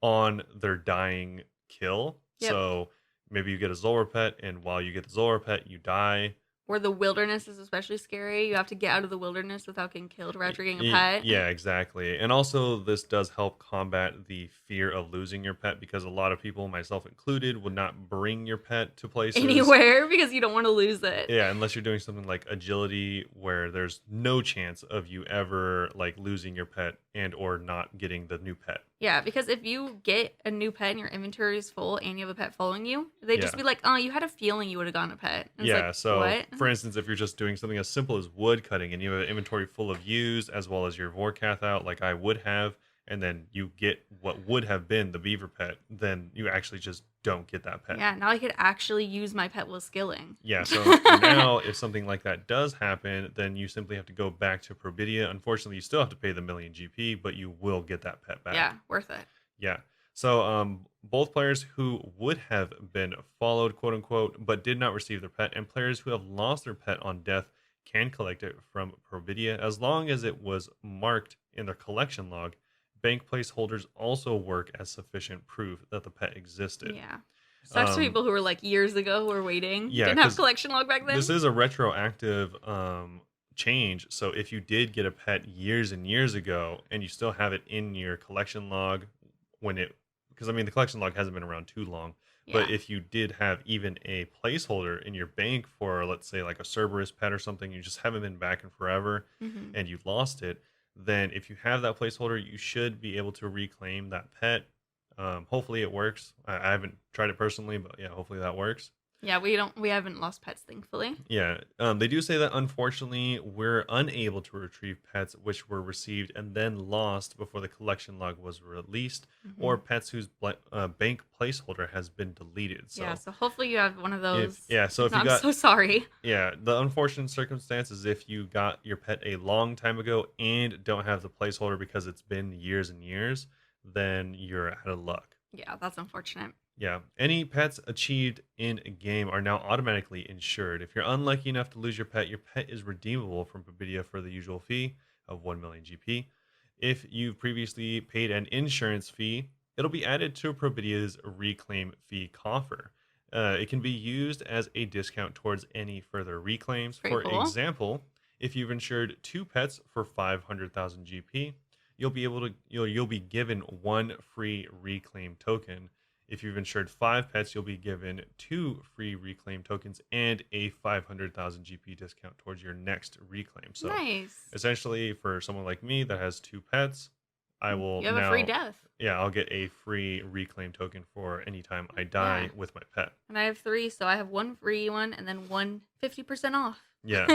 A: on their dying kill.
B: Yep.
A: So maybe you get a Zolor pet, and while you get the Zolor pet, you die.
B: Or the wilderness is especially scary. You have to get out of the wilderness without getting killed after getting a pet.
A: Yeah, exactly. And also, this does help combat the fear of losing your pet because a lot of people, myself included, would not bring your pet to places.
B: Anywhere because you don't want to lose it.
A: Yeah, unless you're doing something like agility, where there's no chance of you ever like losing your pet and or not getting the new pet.
B: Yeah, because if you get a new pet and your inventory is full and you have a pet following you, they
A: Yeah.
B: just be like, "Oh, you had a feeling you would have gotten a pet." And it's
A: Yeah,
B: like,
A: so
B: "What?"
A: for instance, if you're just doing something as simple as wood cutting and you have an inventory full of ewes as well as your Vorkath out, like I would have, and then you get what would have been the beaver pet, then you actually just don't get that pet.
B: Yeah, now I could actually use my pet with skilling.
A: Yeah, so now if something like that does happen, then you simply have to go back to Probidia. Unfortunately, you still have to pay the million GP, but you will get that pet back.
B: Yeah, worth it.
A: Yeah. So both players who would have been followed, quote unquote, but did not receive their pet, and players who have lost their pet on death can collect it from Providia as long as it was marked in their collection log. Bank placeholders also work as sufficient proof that the pet existed.
B: Yeah. Sucks to people who were like years ago who were waiting.
A: Yeah,
B: Didn't have
A: 'cause
B: collection log back then.
A: this is a retroactive change. So if you did get a pet years and years ago and you still have it in your collection log when it, because I mean the collection log hasn't been around too long,
B: Yeah.
A: but if you did have even a placeholder in your bank for, let's say, like a Cerberus pet or something, you just haven't been back in forever
B: Mhm.
A: and you lost it, then if you have that placeholder, you should be able to reclaim that pet. Hopefully it works. I haven't tried it personally, but yeah, hopefully that works.
B: Yeah, we haven't lost pets, thankfully.
A: Yeah, they do say that unfortunately we're unable to retrieve pets which were received and then lost before the collection log was released, or
B: Mhm.
A: pets whose bank placeholder has been deleted. So
B: Yeah, so hopefully you have one of
A: if
B: those.
A: yeah, so if
B: No,
A: you
B: I'm
A: got
B: so sorry.
A: yeah, the unfortunate circumstance is if you got your pet a long time ago and don't have the placeholder because it's been years and years, then you're out of luck.
B: Yeah, that's unfortunate.
A: Yeah, any pets achieved in a game are now automatically insured. If you're unlucky enough to lose your pet is redeemable from Pavidia for the usual fee of 1 million GP. If you've previously paid an insurance fee, it'll be added to Providia's reclaim fee coffer. It can be used as a discount towards any further reclaims.
B: Pretty
A: For
B: cool.
A: example, if you've insured 2 pets for 500,000 GP, you'll be given 1 free reclaim token. If you've insured 5 pets, you'll be given 2 free reclaim tokens and a 500,000 GP discount towards your next reclaim. So
B: Nice.
A: essentially, for someone like me that has 2 pets, I will
B: You have a
A: now,
B: free death.
A: yeah, I'll get a free reclaim token for any time I die
B: Yeah.
A: with my pet.
B: And I have 3, so I have one free one and then one 50% off.
A: Yeah,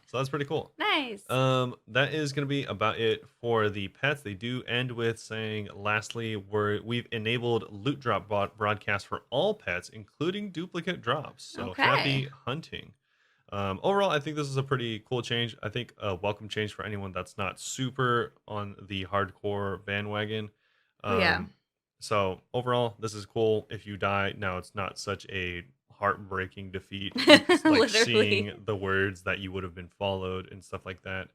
A: so that's pretty cool.
B: Nice.
A: That is going to be about it for the pets. They do end with saying, lastly, we've enabled loot drop broadcast for all pets, including duplicate drops. So
B: Okay.
A: happy hunting. Overall, I think this is a pretty cool change. I think a welcome change for anyone that's not super on the hardcore bandwagon.
B: Oh, yeah.
A: So overall, this is cool. If you die, now it's not such a heartbreaking defeat. It's like
B: Literally.
A: seeing the words that you would have been followed and stuff like that.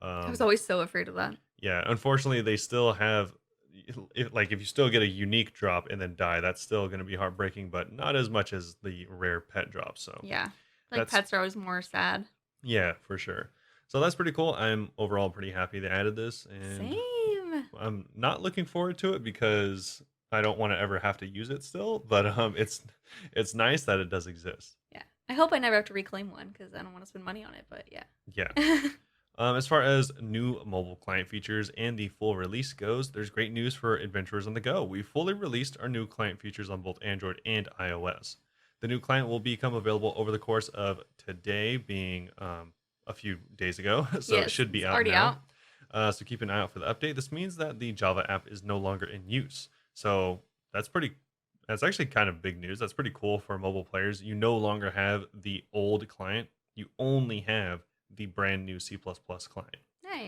B: I was
A: Um,
B: always so afraid of that.
A: yeah, unfortunately, they still have, if you still get a unique drop and then die, that's still going to be heartbreaking, but not as much as the rare pet drop. So
B: Yeah. Like
A: that's
B: pets are always more sad.
A: yeah, for sure. So that's pretty cool. I'm overall pretty happy they added this, and
B: Same.
A: I'm not looking forward to it because I don't want to ever have to use it still. But it's nice that it does exist.
B: Yeah. I hope I never have to reclaim one because I don't want to spend money on it, but yeah.
A: Yeah. As far as new mobile client features and the full release goes, there's great news for adventurers on the go. We fully released our new client features on both Android and iOS. The new client will become available over the course of today, being a few days ago, so
B: Yes,
A: it should be
B: it's
A: out
B: already
A: now.
B: out.
A: So keep an eye out for the update. This means that the Java app is no longer in use. So that's pretty. That's actually kind of big news. That's pretty cool for mobile players. You no longer have the old client. You only have the brand new C++ client.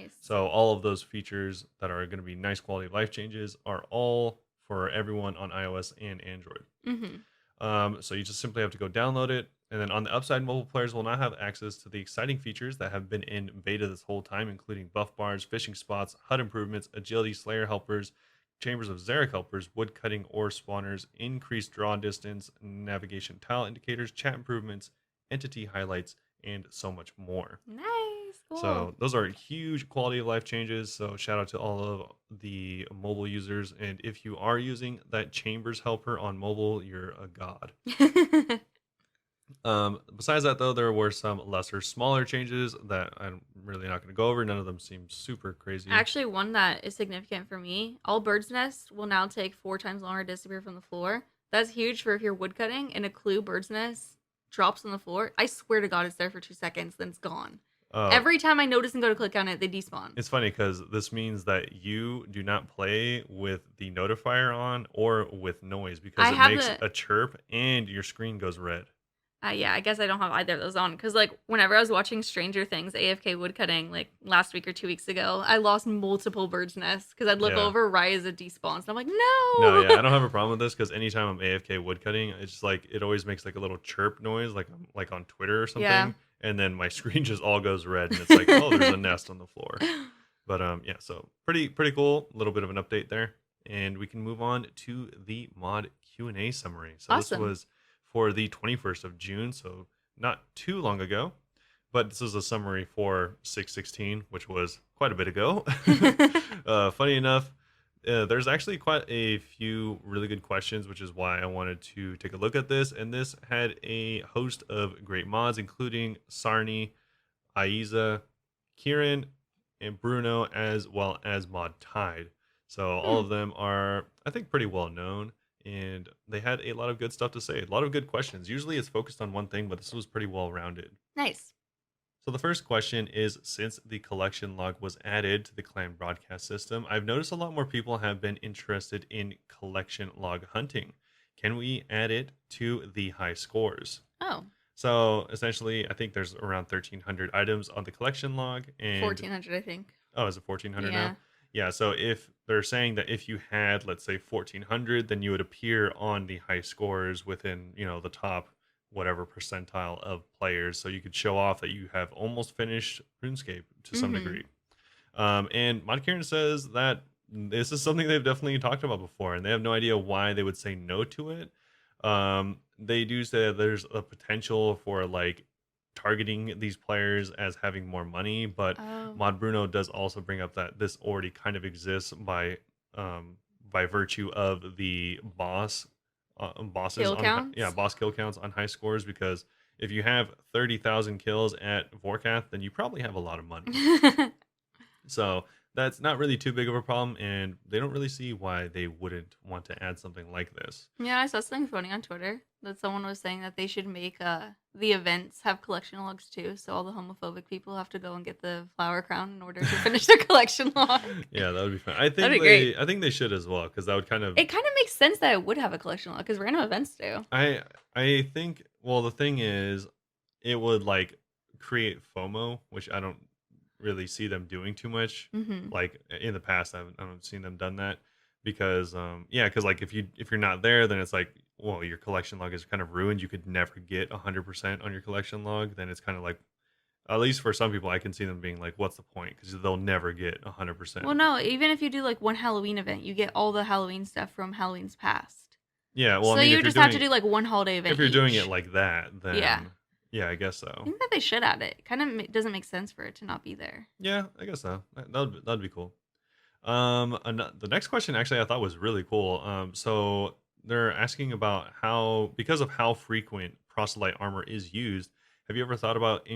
B: Nice.
A: So all of those features that are going to be nice quality of life changes are all for everyone on iOS and Android.
B: Mhm.
A: So you just simply have to go download it. And then on the upside, mobile players will now have access to the exciting features that have been in beta this whole time, including buff bars, fishing spots, HUD improvements, agility slayer helpers, chambers of Xeric helpers, wood cutting ore spawners, increased draw distance, navigation tile indicators, chat improvements, entity highlights, and so much more.
B: Nice. Cool.
A: So those are huge quality of life changes. So shout out to all of the mobile users. And if you are using that Chambers helper on mobile, you're a god. Besides that, though, there were some lesser, smaller changes that I'm really not going to go over. None of them seem super crazy.
B: Actually, one that is significant for me, all birds' nests will now take 4 times longer to disappear from the floor. That's huge for if you're woodcutting and a clue bird's nest drops on the floor. I swear to God, it's there for 2 seconds, then it's gone.
A: Uh,
B: Every time I notice and go to click on it, they despawn.
A: it's funny because this means that you do not play with the notifier on or with noise because
B: I
A: it
B: have
A: makes
B: the
A: a chirp and your screen goes red.
B: yeah, I guess I don't have either of those on because like whenever I was watching Stranger Things AFK woodcutting like last week or 2 weeks ago, I lost multiple birds' nests because I'd look
A: Yeah.
B: over right as it despawns, and I'm like,
A: No,
B: no.
A: yeah, I don't have a problem with this because anytime I'm AFK woodcutting, it's just like it always makes like a little chirp noise, like I'm like on Twitter or
B: Yeah.
A: something, and then my screen just all goes red, and it's like, oh, there's a nest on the floor. But yeah, so pretty cool. A little bit of an update there, and we can move on to the mod Q&A summary. So this
B: Awesome.
A: was for the 21st of June, so not too long ago. But this is a summary for 616, which was quite a bit ago. Funny enough, there's actually quite a few really good questions, which is why I wanted to take a look at this. And this had a host of great mods, including Sarni, Aiza, Kieran, and Bruno, as well as Mod Tide. So all
B: Hmm,
A: of them are, I think, pretty well known. And they had a lot of good stuff to say, a lot of good questions. Usually it's focused on one thing, but this was pretty well rounded.
B: nice.
A: So the first question is, since the collection log was added to the clan broadcast system, I've noticed a lot more people have been interested in collection log hunting. Can we add it to the high scores?
B: Oh,
A: So essentially, I think there's around 1,300 items on the collection log, and
B: 1400, I think.
A: oh, is it 1,400 now?
B: Yeah.
A: Yeah. So if they're saying that if you had, let's say, 1,400, then you would appear on the high scores within, the top whatever percentile of players. So you could show off that you have almost finished RuneScape to some
B: Mm-hmm.
A: degree. And Mod Kieran says that this is something they've definitely talked about before, and they have no idea why they would say no to it. They do say that there's a potential for like targeting these players as having more money, but
B: Oh,
A: Mod Bruno does also bring up that this already kind of exists by virtue of the bosses
B: kill
A: on yeah,
B: counts.
A: boss kill counts on high scores, because if you have 30,000 kills at Vorkath, then you probably have a lot of money. So that's not really too big of a problem, and they don't really see why they wouldn't want to add something like this.
B: Yeah, I saw something funny on Twitter that someone was saying that they should make the events have collection logs too, so all the homophobic people have to go and get the flower crown in order to finish their collection log.
A: Yeah, that would be fun.
B: That'd be great.
A: I think they should as well, because that would kind of
B: It kind of makes sense that it would have a collection log because random events do.
A: I I think, well, the thing is it would like create FOMO, which I don't really see them doing too much.
B: Mm-hmm.
A: Like in the past, I haven't seen them done that, because yeah, because like if you're not there, then it's like, well, your collection log is kind of ruined. You could never get 100% on your collection log. Then it's kind of like, at least for some people, I can see them being like, what's the point? Because they'll never get 100%.
B: Well, no, even if you do like one Halloween event, you get all the Halloween stuff from Halloween's past.
A: Yeah, well, I
B: So
A: mean,
B: you just have to do like one holiday event.
A: if you're doing it
B: each.
A: like that, then
B: Yeah.
A: yeah, I guess
B: I
A: so.
B: think that they should add it. Kind of doesn't make sense for it to not be there.
A: Yeah, I guess so. That'd be cool. The next question actually I thought was really cool. So they're asking about how, because of how frequent proselyte armor is used, have you ever thought about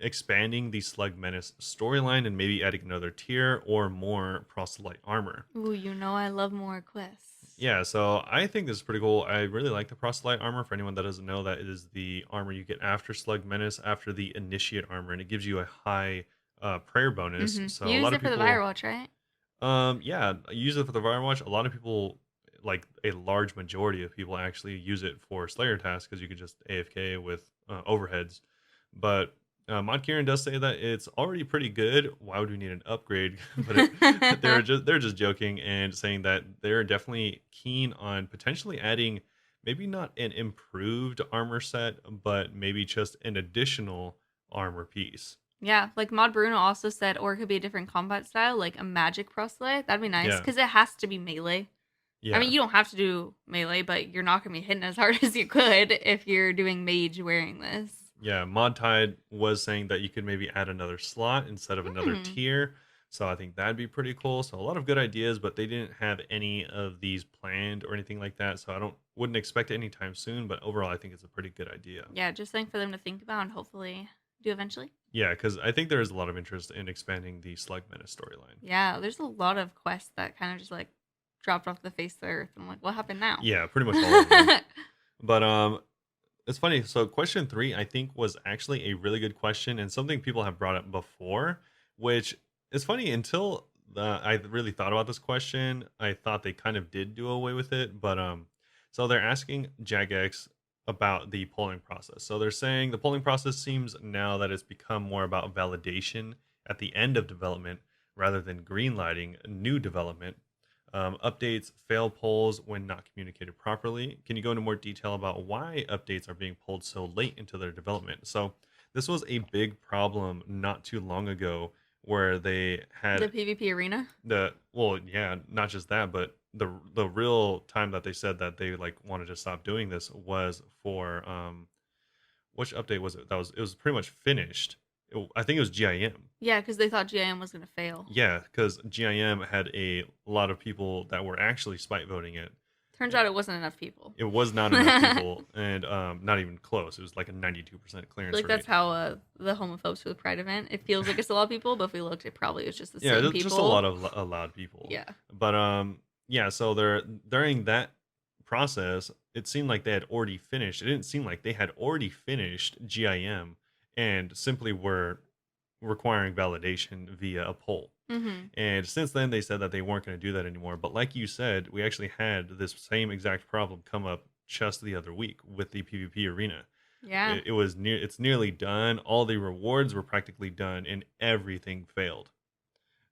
A: expanding the Slug Menace storyline and maybe adding another tier or more proselyte armor?
B: Ooh, you know I love more quests.
A: Yeah, so I think this is pretty cool. I really like the proselyte armor. For anyone that doesn't know, that is the armor you get after Slug Menace, after the initiate armor, and it gives you a high prayer bonus.
B: Mm-hmm.
A: So
B: You
A: a
B: used
A: lot of
B: it for the
A: people,
B: Firewatch, right?
A: yeah, I use it for the Firewatch. A lot of people, like a large majority of people, actually use it for Slayer tasks because you could just AFK with overheads. But Mod Kieran does say that it's already pretty good. Why would we need an upgrade? But they're just joking and saying that they're definitely keen on potentially adding maybe not an improved armor set, but maybe just an additional armor piece.
B: Yeah, like Mod Bruno also said, or it could be a different combat style, like a magic proselyte. That'd be nice
A: Yeah,
B: because it has to be melee. I mean,
A: yeah.
B: you don't have to do melee, but you're not gonna be hitting as hard as you could if you're doing mage wearing this.
A: Yeah, Mod Tide was saying that you could maybe add another slot instead of another
B: Hmm.
A: tier. So I think that'd be pretty cool. So a lot of good ideas, but they didn't have any of these planned or anything like that. So I don't wouldn't expect it anytime soon. But overall, I think it's a pretty good idea.
B: Yeah, just something for them to think about and hopefully do eventually.
A: Yeah, because I think there is a lot of interest in expanding the Slug Menace storyline.
B: Yeah, there's a lot of quests that kind of just like dropped off the face of the earth. I'm like, what happened now?
A: Yeah, pretty much all of them. But it's funny. So question three, I think, was actually a really good question and something people have brought up before, which is funny until I really thought about this question. I thought they kind of did do away with it, but so they're asking Jagex about the polling process. So they're saying the polling process seems now that it's become more about validation at the end of development rather than greenlighting new development. Updates fail polls when not communicated properly. Can you go into more detail about why updates are being pulled so late into their development? So, this was a big problem not too long ago where they
B: The
A: had
B: PvP arena.
A: well, yeah, not just that, but the real time that they said that they like wanted to stop doing this was for which update was it? That was it was pretty much finished. I think it was GIM.
B: Yeah, because they thought GIM was gonna fail.
A: Yeah, because GIM had a lot of people that were actually spite voting it.
B: Turns out it wasn't enough people.
A: It was not enough
B: I
A: people, and not even close. It was like a 92%
B: feel
A: clearance
B: like that's
A: rate.
B: how the homophobes for the Pride event. It feels like it's a lot of people, but if we looked, it probably was just the
A: Yeah,
B: same
A: just a lot
B: people.
A: of allowed people.
B: Yeah.
A: But yeah. So they're during that process, it seemed like they had already finished. It didn't seem like they had already finished GIM and simply were requiring validation via a poll.
B: Hmm.
A: And since then, they said that they weren't going to do that anymore. But like you said, we actually had this same exact problem come up just the other week with the PvP arena.
B: Yeah.
A: It was it's nearly done. All the rewards were practically done, and everything failed.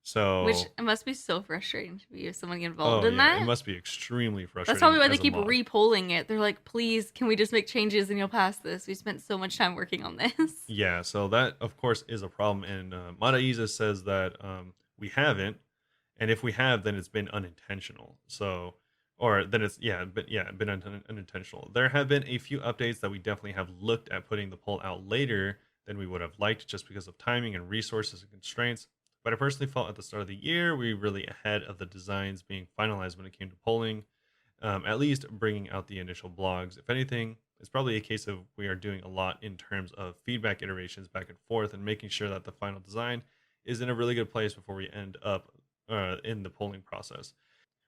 B: Which
A: So,
B: it must be so frustrating to be someone involved
A: oh
B: in
A: yeah, it
B: that.
A: must be extremely
B: That's probably
A: frustrating
B: why they
A: as a
B: keep
A: mod.
B: re-polling it. They're like, please, can we just make changes and you'll pass this? We spent so much time working on this.
A: Yeah, so that of course is a problem, and Madaiza says that we haven't, and if we have, then it's been unintentional. So, or then it's been unintentional. There have been a few updates that we definitely have looked at putting the poll out later than we would have liked, just because of timing and resources and constraints. But I personally felt at the start of the year we were really ahead of the designs being finalized when it came to polling, at least bringing out the initial blogs. If anything, it's probably a case of we are doing a lot in terms of feedback iterations back and forth and making sure that the final design is in a really good place before we end up in the polling process,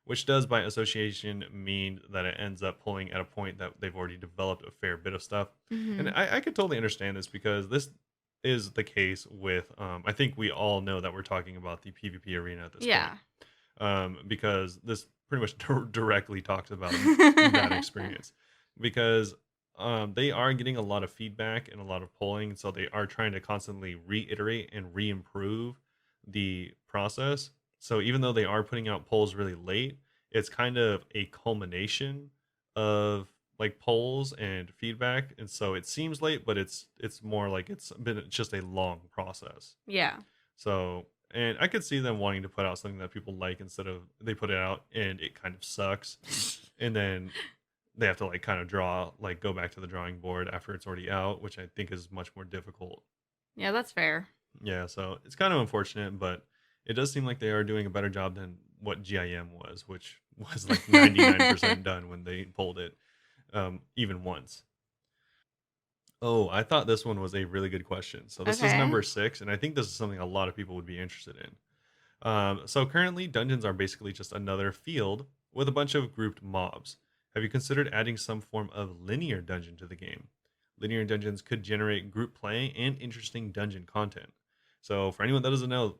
A: which does by association mean that it ends up polling at a point that they've already developed a fair bit of stuff. And
B: Hmm.
A: I could totally understand this because this is the case with, I think we all know that we're talking about the PvP arena at this point,
B: Yeah.
A: because this pretty much directly talks about that experience because they are getting a lot of feedback and a lot of polling, so they are trying to constantly reiterate and re-improve the process. So even though they are putting out polls really late, it's kind of a culmination of like polls and feedback, and so it seems late, but it's more like it's been just a long process.
B: Yeah.
A: So, and I could see them wanting to put out something that people like instead of they put it out and it kind of sucks. And then they have to like kind of go back to the drawing board after it's already out, which I think is much more difficult.
B: Yeah, that's fair.
A: Yeah, so it's kind of unfortunate, but it does seem like they are doing a better job than what GIM was, which was like 99% done when they pulled it, even once. Oh, I thought this one was a really good question. So this is
B: Okay.
A: number six, and I think this is something a lot of people would be interested in. So currently, dungeons are basically just another field with a bunch of grouped mobs. Have you considered adding some form of linear dungeon to the game? Linear dungeons could generate group play and interesting dungeon content. So for anyone that doesn't know,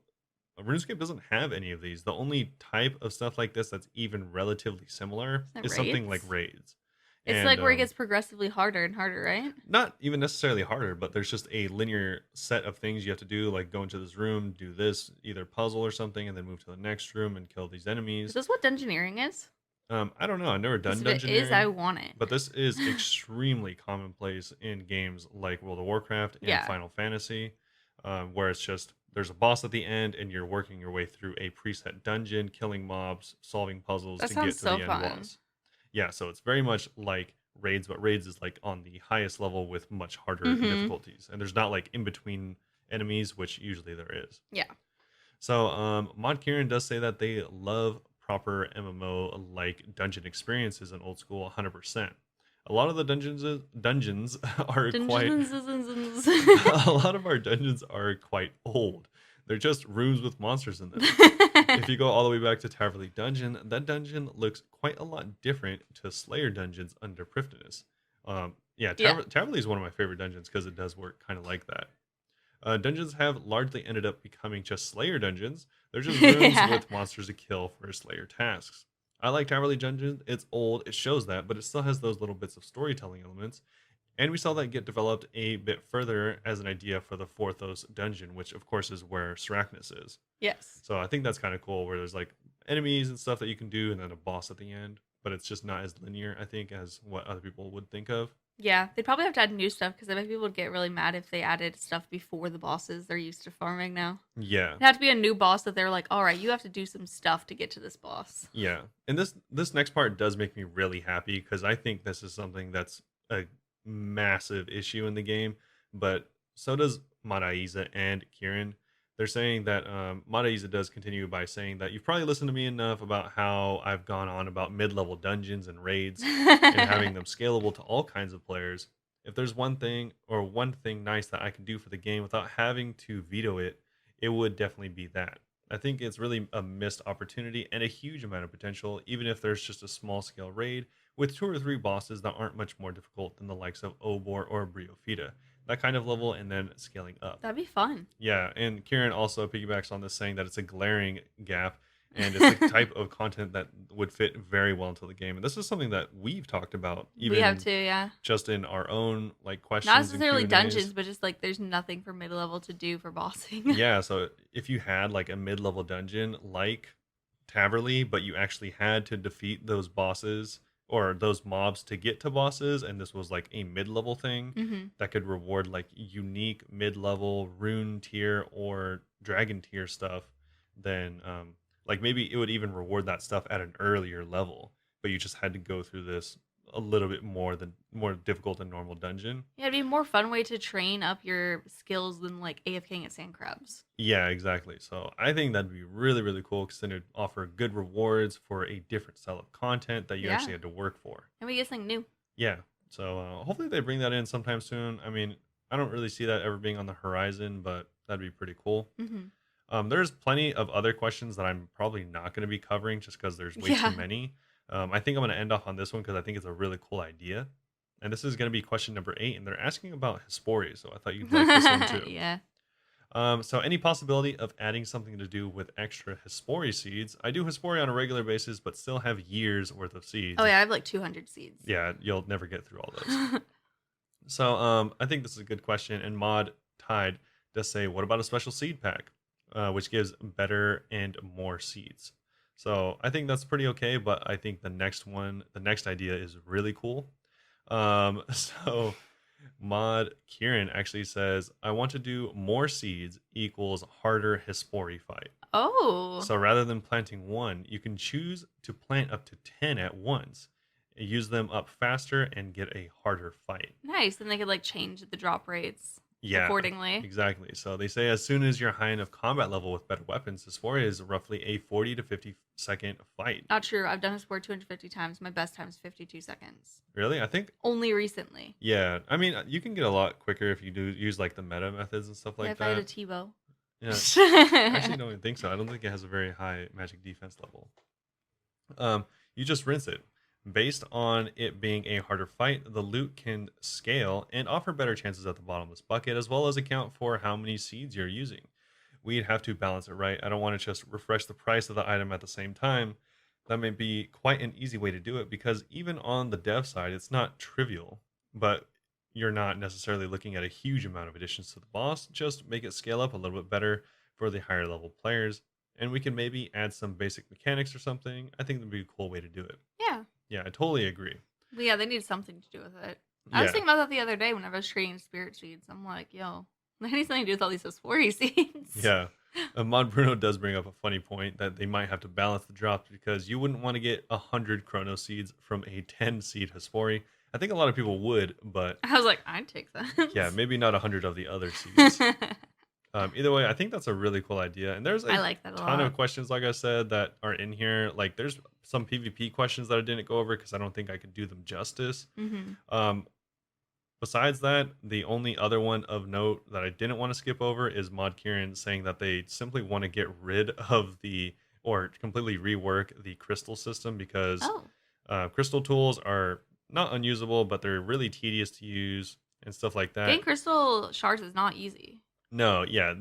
A: RuneScape doesn't have any of these. The only type of stuff like this that's even relatively similar
B: Is that
A: is something like
B: raids?
A: raids.
B: It's
A: And
B: like where it gets progressively harder and harder, right?
A: not even necessarily harder, but there's just a linear set of things you have to do, like go into this room, do this either puzzle or something, and then move to the next room and kill these
B: Is
A: enemies.
B: this what dungeoneering is?
A: I don't know. I've never
B: Because
A: done
B: if it is, I
A: dungeoneering,
B: want it.
A: but this is extremely commonplace in games like World of Warcraft and
B: Yeah.
A: Final Fantasy, where it's just there's a boss at the end and you're working your way through a preset dungeon, killing mobs, solving puzzles
B: That
A: to
B: sounds
A: get to
B: so
A: the end
B: fun.
A: boss. Yeah, so it's very much like raids, but raids is like on the highest level with much harder
B: Mm-hmm.
A: difficulties, and there's not like in between enemies, which usually there is.
B: Yeah.
A: So, Mod Kieran does say that they love proper MMO like dungeon experiences in old school 100%. A lot of the dungeons are quite
B: Dungeons.
A: a lot of our dungeons are quite old. They're just rooms with monsters in them. If you go all the way back to Taverley Dungeon, that dungeon looks quite a lot different to Slayer dungeons under Prifddinas. Yeah,
B: Yeah.
A: Taverley is one of my favorite dungeons because it does work kind of like that. Dungeons have largely ended up becoming just Slayer dungeons. They're just rooms
B: Yeah.
A: with monsters to kill for Slayer tasks. I like Taverley Dungeon. It's old, it shows that, but it still has those little bits of storytelling elements. And we saw that get developed a bit further as an idea for the Forthos dungeon, which of course is where Srachnis is.
B: Yes.
A: So I think that's kind of cool where there's like enemies and stuff that you can do and then a boss at the end, but it's just not as linear, I think, as what other people would think of.
B: Yeah. They'd probably have to add new stuff because I bet people would get really mad if they added stuff before the bosses they're used to farming now.
A: Yeah.
B: It'd have to be a new boss that they're like, all right, you have to do some stuff to get to this boss.
A: Yeah. And this next part does make me really happy because I think this is something that's a massive issue in the game, but so does Madaiza and Kieran. They're saying that Madaiza does continue by saying that you've probably listened to me enough about how I've gone on about mid-level dungeons and raids and having them scalable to all kinds of players. If there's one thing nice that I can do for the game without having to veto it, it would definitely be that. I think it's really a missed opportunity and a huge amount of potential, even if there's just a small scale raid with two or three bosses that aren't much more difficult than the likes of Obor or Briofita. That kind of level and then scaling up.
B: That'd be fun.
A: Yeah, and Kieran also piggybacks on this saying that it's a glaring gap and it's the type of content that would fit very well into the game. And this is something that we've talked about
B: We have
A: even
B: to, yeah.
A: just in our own like
B: Not
A: questions and
B: necessarily
A: Q&As.
B: dungeons, but just like there's nothing for mid level to do for bossing.
A: Yeah, so if you had like a mid-level dungeon like Taverley, but you actually had to defeat those bosses or those mobs to get to bosses, and this was like a mid-level thing
B: hmm
A: that could reward like unique mid-level rune tier or dragon tier stuff, then like maybe it would even reward that stuff at an earlier level, but you just had to go through this a little bit more difficult than normal dungeon.
B: Yeah, it'd be a more fun way to train up your skills than like AFKing at sand crabs.
A: Yeah, exactly. So I think that'd be really, really cool because then it'd offer good rewards for a different style of content that you
B: Yeah.
A: actually had to work for.
B: And we get something new.
A: Yeah. So hopefully they bring that in sometime soon. I mean, I don't really see that ever being on the horizon, but that'd be pretty cool.
B: hmm
A: There's plenty of other questions that I'm probably not going to be covering just because there's way
B: Yeah.
A: too many. I think I'm going to end off on this one because I think it's a really cool idea. And this is going to be question number 8, and they're asking about Hespori, so I thought you'd like this one too.
B: Yeah.
A: So any possibility of adding something to do with extra Hespori seeds? I do Hespori on a regular basis, but still have years worth of seeds.
B: Oh yeah, I have like 200 seeds.
A: Yeah, you'll never get through all those. So I think this is a good question. And Mod Tide does say, what about a special seed pack, which gives better and more seeds? So I think that's pretty okay, but I think the next idea is really cool. So Mod Kieran actually says, I want to do more seeds equals harder Hespori fight.
B: Oh.
A: So rather than planting one, you can choose to plant up to 10 at once, use them up faster, and get a harder fight.
B: Nice. And they could like change the drop rates
A: Yeah,
B: accordingly.
A: exactly. So they say as soon as you're high enough combat level with better weapons, Hespori is roughly a 40 to 50 second fight.
B: Not true. I've done a sport 250 times. My best time is 52 seconds.
A: Really? I think,
B: Only recently.
A: yeah. I mean, you can get a lot quicker if you do use like the meta methods and stuff
B: Yeah,
A: like
B: if I had a
A: that.
B: T-bow.
A: Yeah. I actually don't even think so. I don't think it has a very high magic defense level. You just rinse it. Based on it being a harder fight, the loot can scale and offer better chances at the bottomless bucket, as well as account for how many seeds you're using. We'd have to balance it right. I don't want to just refresh the price of the item at the same time, that may be quite an easy way to do it because even on the dev side, it's not trivial, but you're not necessarily looking at a huge amount of additions to the boss. Just make it scale up a little bit better for the higher level players. And we can maybe add some basic mechanics or something. I think that'd be a cool way to do it.
B: Yeah.
A: Yeah, I totally agree.
B: But yeah, they need something to do with it. I was
A: Yeah,
B: thinking about that the other day whenever I was trading spirit seeds. I'm like, yo, they need something to do with all these Ospori seeds.
A: yeah. Mod Bruno does bring up a funny point that they might have to balance the drops because you wouldn't want to get 100 Chrono Seeds from a 10 seed Hespori. I think a lot of people would, but
B: I was like, I'd take that.
A: yeah, maybe not 100 of the other seeds. Either way, I think that's a really cool idea. And there's
B: I
A: a
B: like that a
A: ton of
B: lot.
A: questions, like I said, that are in here. Like there's some PvP questions that I didn't go over because I don't think I could do them justice.
B: Hmm.
A: Um, Besides that, the only other one of note that I didn't want to skip over is Mod Kieran saying that they simply want to get rid of the or completely rework the crystal system because
B: Oh,
A: crystal tools are not unusable, but they're really tedious to use and stuff like that.
B: getting crystal shards is not easy.
A: No, yeah,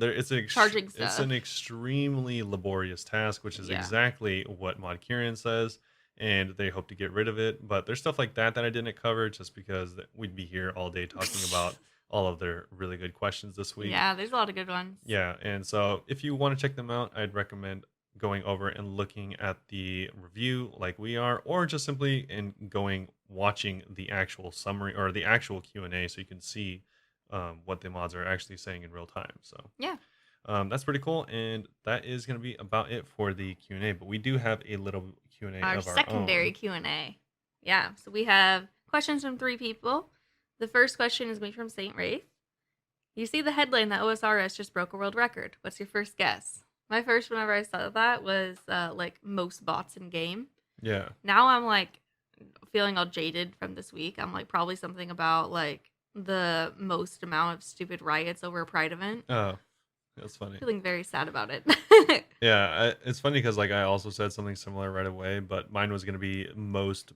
B: Charging
A: it's
B: stuff.
A: an extremely laborious task, which is
B: Yeah.
A: exactly what Mod Kieran says, and they hope to get rid of it. But there's stuff like that that I didn't cover just because we'd be here all day talking about all of their really good questions this week.
B: Yeah, there's a lot of good ones.
A: Yeah, and so if you want to check them out, I'd recommend going over and looking at the review like we are, or just simply in going watching the actual summary or the actual Q&A so you can see what the mods are actually saying in real time. So
B: Yeah.
A: that's pretty cool, and that is going to be about it for the Q&A. But we do have a little Q&A
B: Our
A: of our
B: secondary
A: own.
B: Q&A. Yeah, so we have questions from 3 people. The first question is going to be from Saint Wraith. You see the headline that OSRS just broke a world record. What's your first guess? My first, whenever I saw that, was like most bots in game.
A: Yeah.
B: Now I'm like feeling all jaded from this week. I'm like probably something about like the most amount of stupid riots over a Pride event.
A: Oh, that's funny.
B: Feeling very sad about it.
A: Yeah, it's funny because like I also said something similar right away, but mine was going to be most.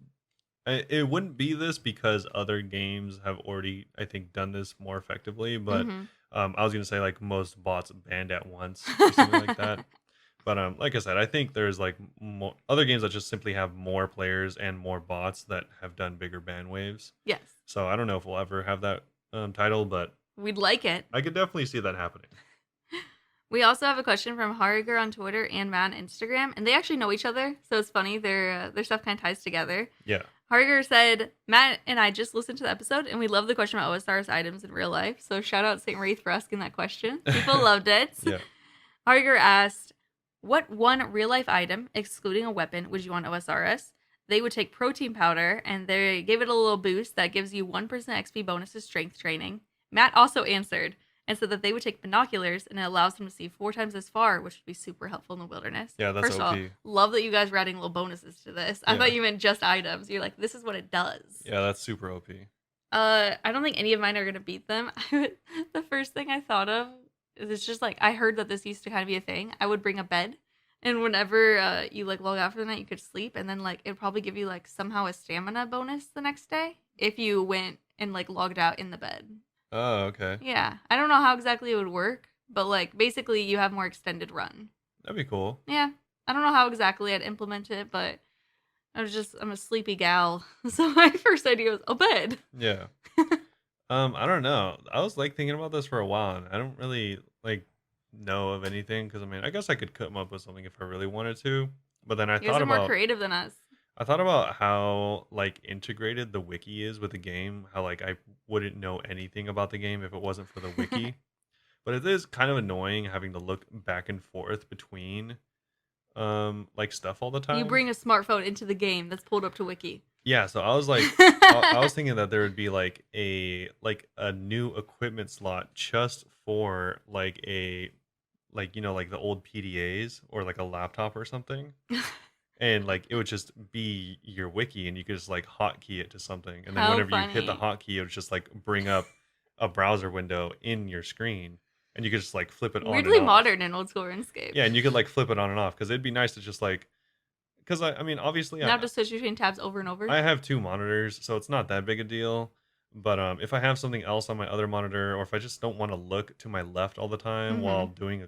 A: It wouldn't be this because other games have already, I think, done this more effectively. But
B: Hmm.
A: I was going to say like most bots banned at once or something like that. But like I said, I think there's like more other games that just simply have more players and more bots that have done bigger ban waves.
B: Yes.
A: So I don't know if we'll ever have that title, but
B: We'd like it.
A: I could definitely see that happening.
B: We also have a question from Hariger on Twitter and Matt on Instagram, and they actually know each other, so it's funny. Their stuff kind of ties together.
A: Yeah.
B: Hariger said, Matt and I just listened to the episode, and we love the question about OSRS items in real life. So shout out St. Wraith for asking that question. People loved it.
A: Yeah.
B: Hariger asked, what one real life item, excluding a weapon, would you want OSRS? They would take protein powder, and they gave it a little boost that gives you 1% XP bonus to strength training. Matt also answered and said that they would take binoculars, and it allows them to see 4 times as far, which would be super helpful in the wilderness.
A: Yeah, that's
B: First
A: OP.
B: of all, love that you guys were adding little bonuses to this. I
A: Yeah.
B: thought you meant just items. You're like, this is what it does.
A: Yeah, that's super OP.
B: I don't think any of mine are gonna beat them. The first thing I thought of is it's just like I heard that this used to kind of be a thing. I would bring a bed, and whenever you like log out for the night, you could sleep, and then like it'd probably give you like somehow a stamina bonus the next day if you went and like logged out in the bed.
A: Oh, okay.
B: Yeah, I don't know how exactly it would work, but like basically you have more extended run.
A: That'd be cool.
B: Yeah, I don't know how exactly I'd implement it, but I'm a sleepy gal, so my first idea was a bed.
A: Yeah. I don't know. I was like thinking about this for a while, and I don't really like know of anything because I mean, I guess I could come up with something if I really wanted to. But then
B: You guys are more creative than us.
A: I thought about how like integrated the wiki is with the game. How like I wouldn't know anything about the game if it wasn't for the wiki. But it is kind of annoying having to look back and forth between like stuff all the time.
B: You bring a smartphone into the game that's pulled up to Wiki.
A: Yeah, so I was like, I was thinking that there would be like a new equipment slot just for like a like like the old PDAs or like a laptop or something, and like it would just be your wiki, and you could just like hotkey it to something, and then
B: How
A: whenever you hit the
B: funny.
A: hotkey, it would just like bring up a browser window in your screen, and you could just like flip it on and
B: Weirdly
A: off.
B: modern in old school RuneScape.
A: Yeah, and you could like flip it on and off because it'd be nice to just like because I mean obviously
B: Now just switch between tabs over and over.
A: I have 2 monitors, so it's not that big a deal. But if I have something else on my other monitor, or if I just don't want to look to my left all the time while
B: Mhm.
A: doing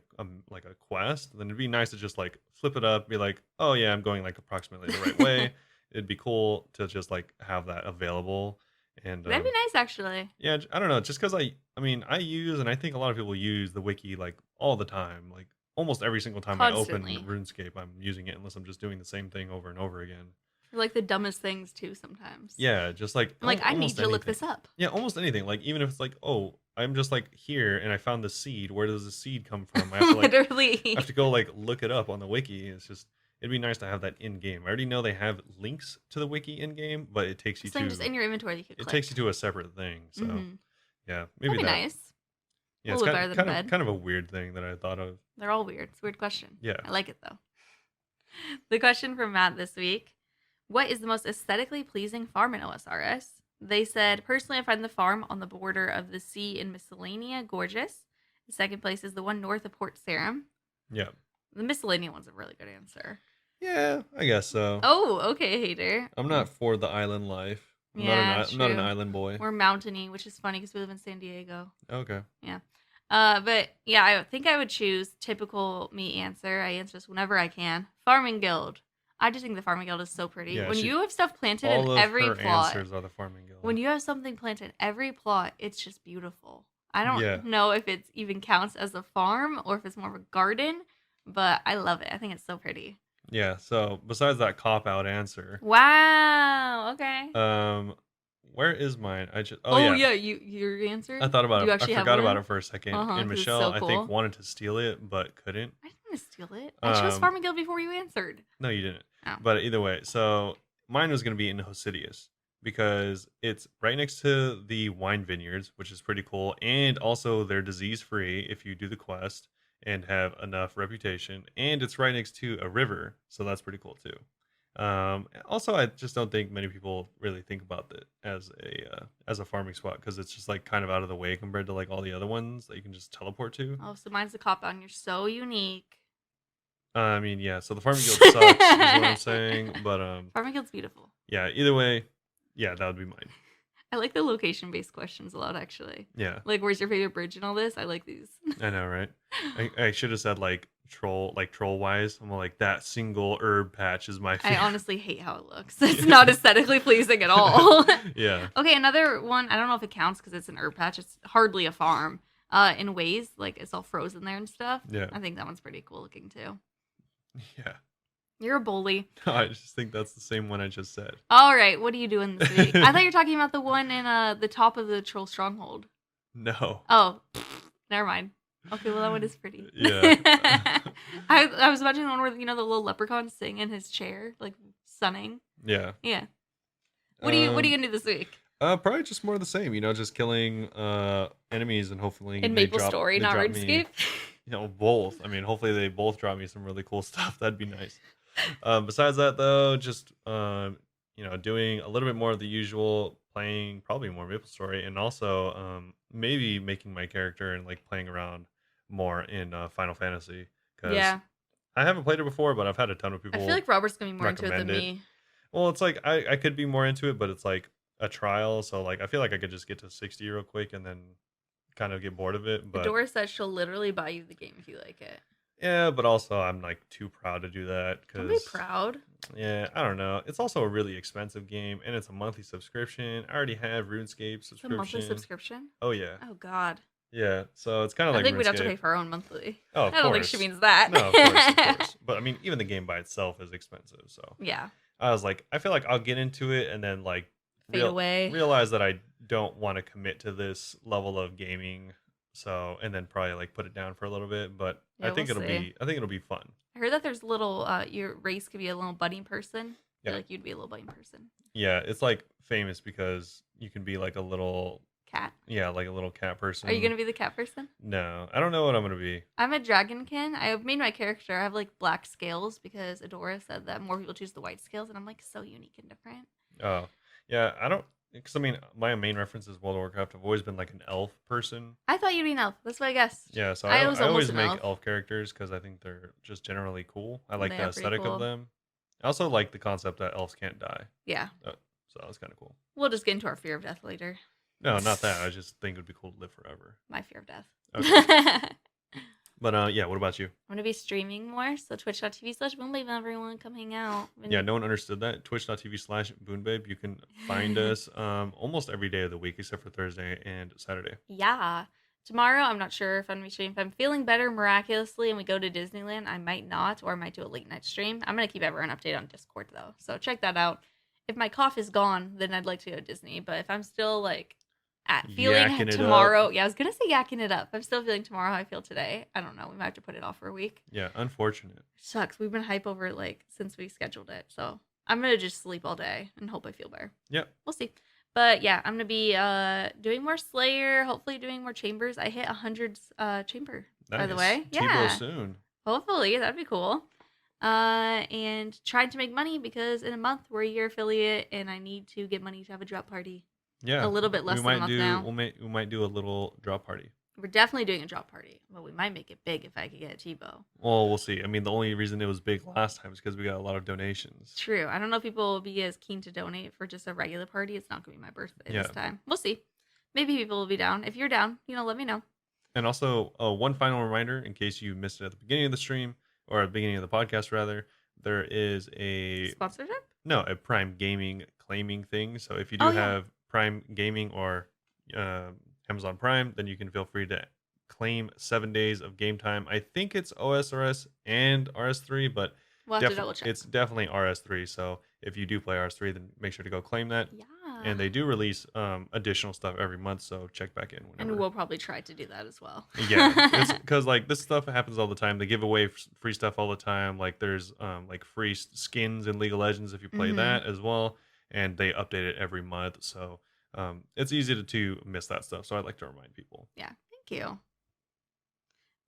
A: like a quest, then it'd be nice to just like flip it up, be like, oh yeah, I'm going like approximately the right way. It'd be cool to just like have that available. And
B: That'd be nice, actually.
A: yeah, I don't know, just because I mean, I use and I think a lot of people use the wiki like all the time, like almost every single time I open
B: Constantly.
A: RuneScape, I'm using it unless I'm just doing the same thing over and over again.
B: For, like, the dumbest things too sometimes.
A: Yeah, just like
B: I'm like, "I need
A: almost
B: you to look
A: anything.
B: this up."
A: Yeah, almost anything. Like even if it's like, oh, I'm just like here and I found the seed. Where does the seed come from? I have to like I have
B: Literally.
A: to go like look it up on the wiki. It's just it'd be nice to have that in game. I already know they have links to the wiki in game, but
B: Something just in your inventory you could
A: it takes
B: click.
A: you to a separate thing. So
B: Mhm.
A: yeah, maybe
B: That'd be
A: that.
B: nice.
A: Yeah,
B: A
A: it's
B: little bit better than bed.
A: kind of a weird thing that I thought of.
B: They're all weird. It's a weird question.
A: Yeah.
B: I like it, though. The question from Matt this week: what is the most aesthetically pleasing farm in OSRS? They said, personally, I find the farm on the border of the sea in Miscellanea gorgeous. The second place is the one north of Port Sarum.
A: Yeah.
B: The Miscellanea one's a really good answer.
A: Yeah, I guess so.
B: Oh, okay, hater.
A: I'm not for the island life.
B: Yeah,
A: I'm not an
B: true.
A: island boy.
B: We're mountainy, which is funny because we live in San Diego.
A: Okay.
B: Yeah. But yeah, I think I would choose typical me answer. I answer this whenever I can. Farming Guild. I just think the Farming Guild is so pretty.
A: Yeah,
B: When
A: she
B: you have stuff planted in
A: all of
B: every
A: her
B: plot,
A: answers are the farming guild.
B: when you have something planted in every plot, it's just beautiful. I
A: Yeah.
B: don't know if it even counts as a farm or if it's more of a garden, but I love it. I think it's so pretty.
A: Yeah, so besides that cop out answer,
B: Wow. Okay.
A: um where is mine? I just
B: Oh
A: yeah.
B: yeah, you answered.
A: I thought
B: Do
A: about
B: you
A: it. I
B: actually have
A: forgot about
B: one?
A: it for a second.
B: Uh huh.
A: And
B: Because it's
A: Michelle,
B: so
A: I think,
B: cool.
A: wanted to steal it but couldn't.
B: I didn't want to steal it. I chose
A: Um
B: Farming Guild before you answered.
A: no, you didn't.
B: Oh.
A: But either way, so mine was going to be in Hosidius because it's right next to the wine vineyards, which is pretty cool, and also they're disease free if you do the quest and have enough reputation, and it's right next to a river, so that's pretty cool too. Also, I just don't think many people really think about it as a farming spot because it's just like kind of out of the way compared to like all the other ones that you can just teleport to.
B: Oh, so mine's a cop out and you're so unique.
A: I mean, yeah. So the farming guild sucks, is what I'm saying. But
B: Farming Guild's beautiful.
A: yeah. Either way, yeah, that would be mine.
B: I like the location based questions a lot, actually.
A: Yeah,
B: Like, where's your favorite bridge and all this? I like these.
A: I know, right? I should have said like troll wise. I'm like that single herb patch is my
B: I
A: favorite.
B: honestly hate how it looks. It's not aesthetically pleasing at all.
A: Yeah,
B: Okay, another one. I don't know if it counts because it's an herb patch. It's hardly a farm. In ways, like it's all frozen there and stuff.
A: yeah,
B: I think that one's pretty cool looking too.
A: yeah.
B: You're a bully.
A: I just think that's the same one I just said.
B: All right, what are you doing this week? I thought you were talking about the one in the top of the troll stronghold.
A: No.
B: Oh, never mind. Okay, well that one is pretty.
A: Yeah.
B: I was imagining the one where the little leprechaun sitting in his chair, like sunning.
A: Yeah.
B: Yeah. What are you gonna do this week?
A: Probably just more of the same. Just killing enemies and hopefully
B: In
A: they
B: Maple Story,
A: they
B: not
A: drop me.
B: RuneScape.
A: Both. I mean, hopefully they both drop me some really cool stuff. That'd be nice. Besides that, though, just doing a little bit more of the usual, playing probably more Maple Story, and also maybe making my character and like playing around more in Final Fantasy because
B: Yeah,
A: I haven't played it before, but I've had a ton of
B: I
A: people
B: feel like Robert's gonna be more into it than
A: recommend it.
B: me.
A: Well, it's like I could be more into it, but it's like a trial, so like I feel like I could just get to 60 real quick and then kind of get bored of it. But
B: Adora says she'll literally buy you the game if you like it.
A: yeah, but also I'm like too proud to do that
B: Don't be
A: because
B: proud.
A: yeah, I don't know. It's also a really expensive game and it's a monthly subscription. I already have RuneScape
B: It's a monthly
A: subscription.
B: subscription.
A: Oh yeah,
B: Oh God.
A: yeah. So it's kind of
B: I
A: like
B: think we'd have to pay
A: RuneScape.
B: for our own monthly.
A: Oh, of
B: I don't think she
A: course.
B: means that.
A: No, of course, of course. But I mean, even the game by itself is expensive. So
B: Yeah.
A: I was like, I feel like I'll get into it and then like
B: Fade away.
A: realize that I don't want to commit to this level of gaming. So and then probably like put it down for a little bit. But
B: Yeah,
A: I think
B: we'll
A: it'll
B: see.
A: be fun.
B: I heard that there's little your race could be a little bunny person. I feel
A: Yeah.
B: like you'd be a little bunny person.
A: Yeah, it's like famous because you can be like a little
B: Cat.
A: like a little cat person.
B: Are you gonna be the cat person?
A: No, I don't know what I'm gonna be.
B: I'm a dragonkin. I have made my character. I have like black scales because Adora said that more people choose the white scales, and I'm like so unique and different.
A: Oh, yeah, I don't because I mean my main reference is World of Warcraft. I've always been like an elf person.
B: I thought you'd be an elf. That's what I guessed.
A: Yeah, so
B: I was
A: I
B: almost
A: always
B: an
A: make
B: elf.
A: elf characters because I think they're just generally cool. I like
B: They
A: the
B: are pretty
A: aesthetic
B: cool.
A: of them. I also like the concept that elves can't die.
B: Yeah.
A: So that was kind of cool.
B: We'll just get into our fear of death later.
A: No, not that. I just think it would be cool to live forever.
B: My fear of death.
A: Okay.
B: I'm
A: But yeah, what about you?
B: gonna be streaming more, so twitch.tv/Bunebape, everyone come hang out.
A: Yeah, no one understood that. Twitch.tv/Bunebape. You can find us almost every day of the week except for Thursday and Saturday.
B: Yeah. Tomorrow, I'm not sure if I'm gonna be streaming. If I'm feeling better miraculously and we go to Disneyland, I might not, or I might do a late night stream. I'm gonna keep everyone updated on Discord though, so check that out. If my cough is gone, then I'd like to go to Disney. But if I'm still like at feeling
A: Yakking it up.
B: tomorrow, yeah, I was gonna say yakking it up. I'm still feeling tomorrow how I feel today. I don't know. We might have to put it off for a week.
A: Yeah, unfortunate.
B: Sucks. We've been hype over it like since we scheduled it, so I'm gonna just sleep all day and hope I feel better.
A: Yep.
B: We'll see. But yeah, I'm gonna be doing more Slayer, hopefully doing more chambers. I hit 100 chamber, by the way.
A: Nice. Tebow
B: Yeah.
A: soon.
B: Hopefully, that'd be cool. And trying to make money because in a month we're a year affiliate and I need to get money to have a drop party.
A: Yeah.
B: A little bit less than a month now.
A: We might do a little drop party.
B: We're definitely doing a drop party, but we might make it big if I could get a Tebow.
A: Well, we'll see. I mean, the only reason it was big last time is because we got a lot of donations.
B: True. I don't know if people will be as keen to donate for just a regular party. It's not gonna be my birthday
A: Yeah.
B: this time. We'll see. Maybe people will be down. If you're down, let me know.
A: And also, one final reminder in case you missed it at the beginning of the stream or at the beginning of the podcast, rather, there is a
B: Sponsorship?
A: Prime Gaming claiming thing. So if you
B: Oh,
A: do
B: yeah.
A: have Prime Gaming or Amazon Prime, then you can feel free to claim 7 days of game time. I think it's OSRS and RS3, but
B: We'll have to double check.
A: it's definitely RS3. So if you do play RS3, then make sure to go claim that.
B: Yeah.
A: And they do release additional stuff every month, so check back in whenever.
B: And we'll probably try to do that as well.
A: Yeah, because like this stuff happens all the time. They give away free stuff all the time. Like there's like free skins in League of Legends if you play that as well, and they update it every month. So it's easy to miss that stuff. So I'd like to remind people.
B: Yeah, thank you.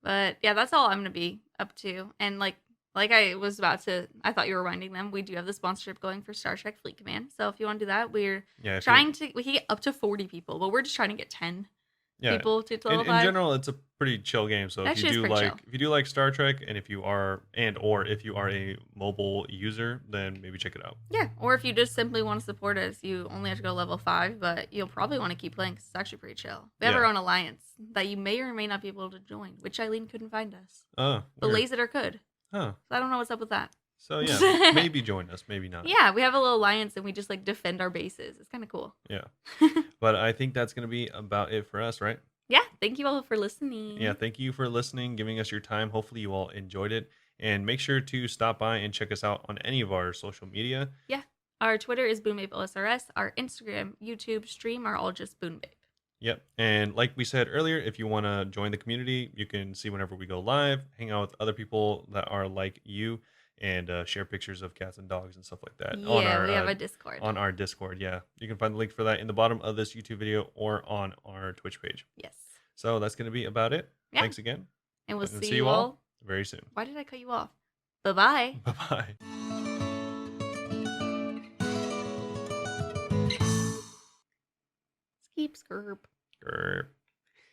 B: But yeah, that's all I'm gonna be up to. And like I was about to, I thought you were reminding them, we do have the sponsorship going for Star Trek Fleet Command. So if you want to do that, we're trying to, we can get up to 40 people, but we're just trying to get 10 people to level 5.
A: In general, it's a pretty chill game. So if you do like Star Trek, and if you are a mobile user, then maybe check it out.
B: Yeah, or if you just simply want to support us, you only have to go level 5, but you'll probably want to keep playing because it's actually pretty chill. We have our own alliance that you may or may not be able to join, which Eileen couldn't find us.
A: Oh,
B: but Laser could.
A: Huh.
B: So I don't know what's up with that.
A: So yeah, maybe join us, maybe not.
B: Yeah, we have a little alliance and we just like defend our bases. It's kind of cool.
A: Yeah. But I think that's going to be about it for us, right?
B: Yeah, thank you all for listening.
A: Yeah, thank you for listening, giving us your time. Hopefully you all enjoyed it. And make sure to stop by and check us out on any of our social media.
B: Yeah. Our Twitter is Bunebapeosrs. Our Instagram, YouTube, stream are all just Bunebape.
A: Yep. And like we said earlier, if you want to join the community, you can see whenever we go live, hang out with other people that are like you, and share pictures of cats and dogs and stuff like that.
B: Yeah, we have a Discord.
A: On our Discord, yeah. You can find the link for that in the bottom of this YouTube video or on our Twitch page.
B: Yes.
A: So that's going to be about it. Yeah. Thanks again.
B: And we'll see you all
A: very soon.
B: Why did I cut you off? Bye-bye.
A: Bye-bye.
B: Skeep skirp.
A: Grr.